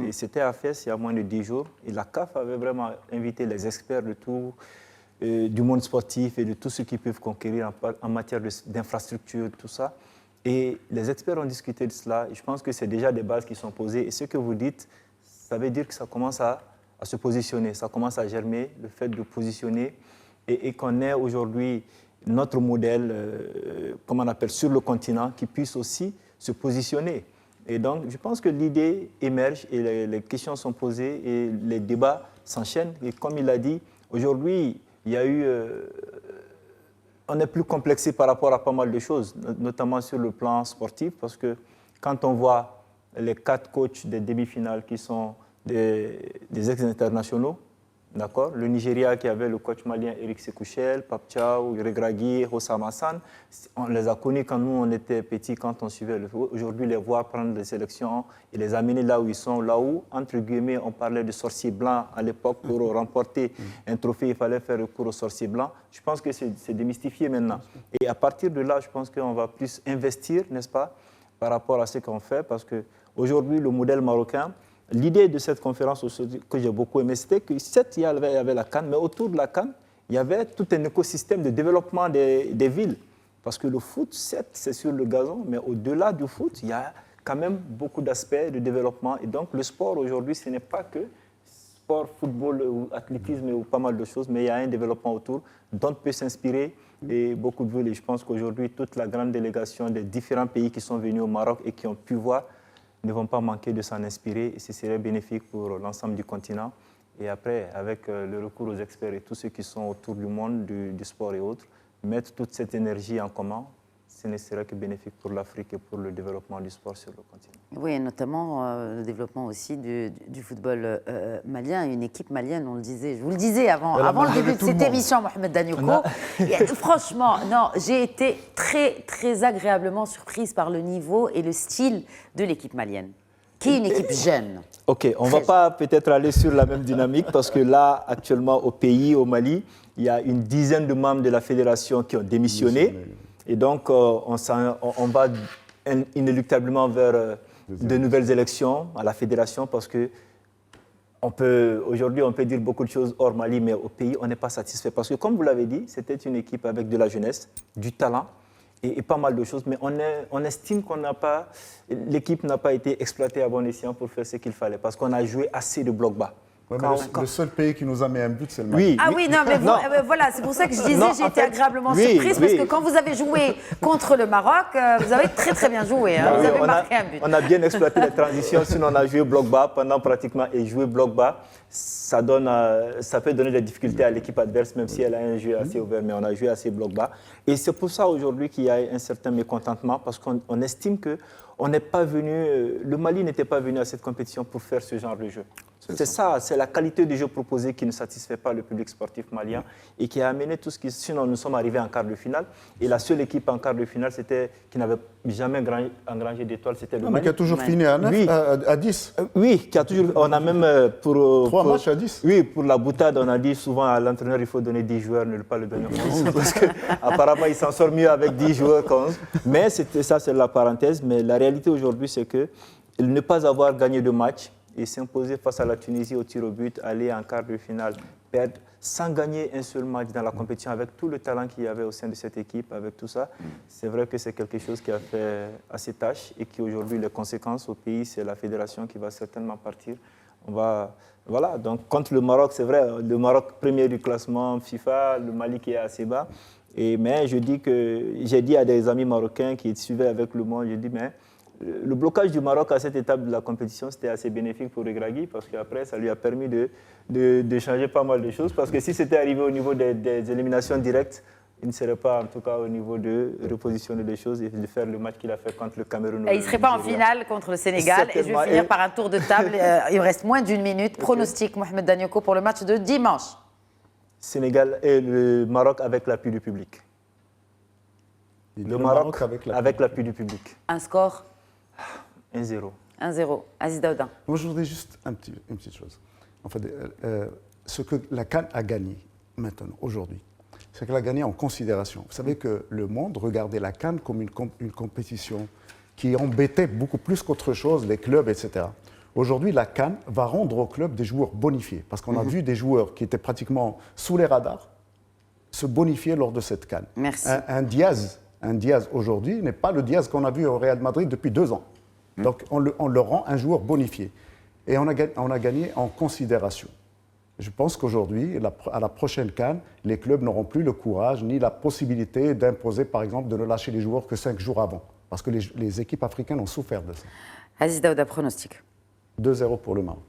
Et c'était à Fès il y a moins de 10 jours. Et la CAF avait vraiment invité les experts de tout, du monde sportif et de tout ce qu'ils peuvent conquérir en matière d'infrastructure, tout ça. Et les experts ont discuté de cela. Et je pense que c'est déjà des bases qui sont posées. Et ce que vous dites, ça veut dire que ça commence à se positionner, ça commence à germer, le fait de positionner et qu'on ait aujourd'hui notre modèle, comme on appelle, sur le continent, qui puisse aussi se positionner. Et donc, je pense que l'idée émerge et les questions sont posées et les débats s'enchaînent. Et comme il l'a dit, aujourd'hui, il y a eu... on est plus complexé par rapport à pas mal de choses, notamment sur le plan sportif, parce que quand on voit les 4 coachs des demi-finales qui sont des ex-internationaux, D'accord. Le Nigeria qui avait le coach malien Eric Sekouchel, Pape Thiaw, Regragui, Hossam Hassan, on les a connus quand nous on était petits, quand on suivait le foot. Aujourd'hui, les voir prendre des sélections et les amener là où ils sont, là où, entre guillemets, on parlait de sorciers blancs à l'époque pour remporter un trophée, il fallait faire recours aux sorciers blancs. Je pense que c'est démystifié maintenant. Et à partir de là, je pense qu'on va plus investir, n'est-ce pas, par rapport à ce qu'on fait, parce qu'aujourd'hui, le modèle marocain, l'idée de cette conférence que j'ai beaucoup aimé, c'était que certes, il y avait la CAN, mais autour de la CAN, il y avait tout un écosystème de développement des villes. Parce que le foot, certes, c'est sur le gazon, mais au-delà du foot, il y a quand même beaucoup d'aspects de développement. Et donc, le sport aujourd'hui, ce n'est pas que sport, football ou athlétisme ou pas mal de choses, mais il y a un développement autour dont on peut s'inspirer et beaucoup de villes. Et je pense qu'aujourd'hui, toute la grande délégation des différents pays qui sont venus au Maroc et qui ont pu voir ne vont pas manquer de s'en inspirer et ce serait bénéfique pour l'ensemble du continent. Et après, avec le recours aux experts et tous ceux qui sont autour du monde du sport et autres, mettre toute cette énergie en commun, ce ne serait que bénéfique pour l'Afrique et pour le développement du sport sur le continent. Oui, et notamment le développement aussi du football malien. Une équipe malienne, on le disait, je vous le disais avant le début de cette émission, Mohamed Danioko. Franchement, non, j'ai été très, très agréablement surprise par le niveau et le style de l'équipe malienne, qui est une équipe jeune. Ok, on ne va pas peut-être aller sur la même dynamique parce que là, actuellement, au pays, au Mali, il y a une dizaine de membres de la fédération qui ont démissionné. Et donc, on va inéluctablement vers de nouvelles élections à la fédération parce que aujourd'hui, on peut dire beaucoup de choses hors Mali, mais au pays, on n'est pas satisfait. Parce que, comme vous l'avez dit, c'était une équipe avec de la jeunesse, du talent et pas mal de choses. Mais on estime l'équipe n'a pas été exploitée à bon escient pour faire ce qu'il fallait parce qu'on a joué assez de blocs bas. Ouais, le seul pays qui nous a mis un but, c'est le Mali. Oui, ah oui, non, mais voilà, c'est pour ça que je disais, j'ai été agréablement surprise, parce que quand vous avez joué contre le Maroc, vous avez très très bien joué, hein, vous avez marqué un but. On a bien exploité les transitions, sinon on a joué bloc bas pendant pratiquement, et jouer bloc bas, ça peut donner des difficultés à l'équipe adverse, même si elle a un jeu assez ouvert, mais on a joué assez bloc bas. Et c'est pour ça aujourd'hui qu'il y a un certain mécontentement, parce qu'on estime que le Mali n'était pas venu à cette compétition pour faire ce genre de jeu. C'est ça, c'est la qualité du jeu proposé qui ne satisfait pas le public sportif malien et qui a amené tout ce qui... Sinon, nous sommes arrivés en quart de finale et la seule équipe en quart de finale qui n'avait jamais engrangé d'étoiles, c'était le Mali. Mais qui a toujours fini à 9, oui. à 10. Oui, qui a toujours... On a même pour 3 matchs à 10. Oui, pour la boutade, on a dit souvent à l'entraîneur, il faut donner 10 joueurs, ne pas le donner 11. Parce qu'apparemment, il s'en sort mieux avec 10 joueurs qu'11. Mais ça, c'est la parenthèse. Mais la réalité aujourd'hui, c'est que ne pas avoir gagné de match et s'imposer face à la Tunisie au tir au but, aller en quart de finale, perdre sans gagner un seul match dans la compétition, avec tout le talent qu'il y avait au sein de cette équipe, avec tout ça, c'est vrai que c'est quelque chose qui a fait assez tâche et qui aujourd'hui, les conséquences au pays, c'est la fédération qui va certainement partir. Voilà, donc contre le Maroc, c'est vrai, le Maroc premier du classement FIFA, le Mali qui est assez bas. Mais j'ai dit à des amis marocains qui suivaient avec le monde, j'ai dit, mais le blocage du Maroc à cette étape de la compétition, c'était assez bénéfique pour Regragui parce qu'après, ça lui a permis de changer pas mal de choses. Parce que si c'était arrivé au niveau des éliminations directes, il ne serait pas, en tout cas, au niveau de repositionner les choses et de faire le match qu'il a fait contre le Cameroun. Et il ne serait pas en finale contre le Sénégal. Et je vais finir par un tour de table. Il me reste moins d'une minute. Pronostic, Mohamed Danioko, pour le match de dimanche. Sénégal et le Maroc avec l'appui du public. Le Maroc avec l'appui du public. Un score 1-0. 1-0. Aziz Daouda. Moi, je voudrais juste une petite chose. En fait, ce que la CAN a gagné maintenant, aujourd'hui, c'est qu'elle a gagné en considération. Vous savez que le monde regardait la CAN comme une compétition qui embêtait beaucoup plus qu'autre chose les clubs, etc. Aujourd'hui, la CAN va rendre aux clubs des joueurs bonifiés. Parce qu'on a vu des joueurs qui étaient pratiquement sous les radars se bonifier lors de cette CAN. Merci. Un Diaz aujourd'hui n'est pas le Diaz qu'on a vu au Real Madrid depuis 2 ans. Donc on le rend un joueur bonifié. Et on a gagné en considération. Je pense qu'aujourd'hui, à la prochaine CAN, les clubs n'auront plus le courage ni la possibilité d'imposer, par exemple, de ne lâcher les joueurs que 5 jours avant. Parce que les équipes africaines ont souffert de ça. Aziz Daouda, pronostic. 2-0 pour le Maroc.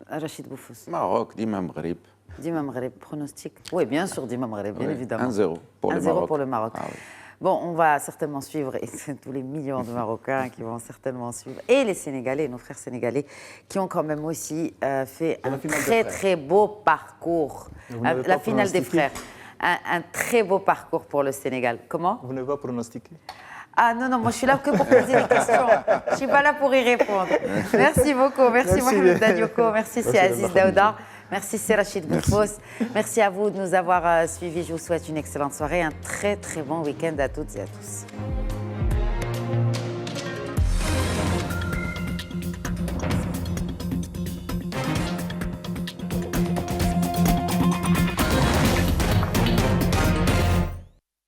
Rachid Boufous. Maroc, Dima Maghreb. Dima Maghreb, pronostic. Oui, bien sûr, Dima Maghreb, bien évidemment. 1-0 pour le Maroc. 1-0 pour le Maroc. Ah, oui. Bon, on va certainement suivre, et c'est tous les millions de Marocains qui vont certainement suivre, et les Sénégalais, nos frères sénégalais, qui ont quand même aussi fait un très beau parcours. La finale des frères. Un très beau parcours pour le Sénégal. Comment? Vous n'avez pas pronostiqué? Ah non, moi je suis là que pour poser des questions. Je ne suis pas là pour y répondre. Merci beaucoup. Merci Mohamed Dadioko. Merci c'est Aziz Daouda. Merci c'est Rachid Boufos. Merci à vous de nous avoir suivis. Je vous souhaite une excellente soirée, un très très bon week-end à toutes et à tous.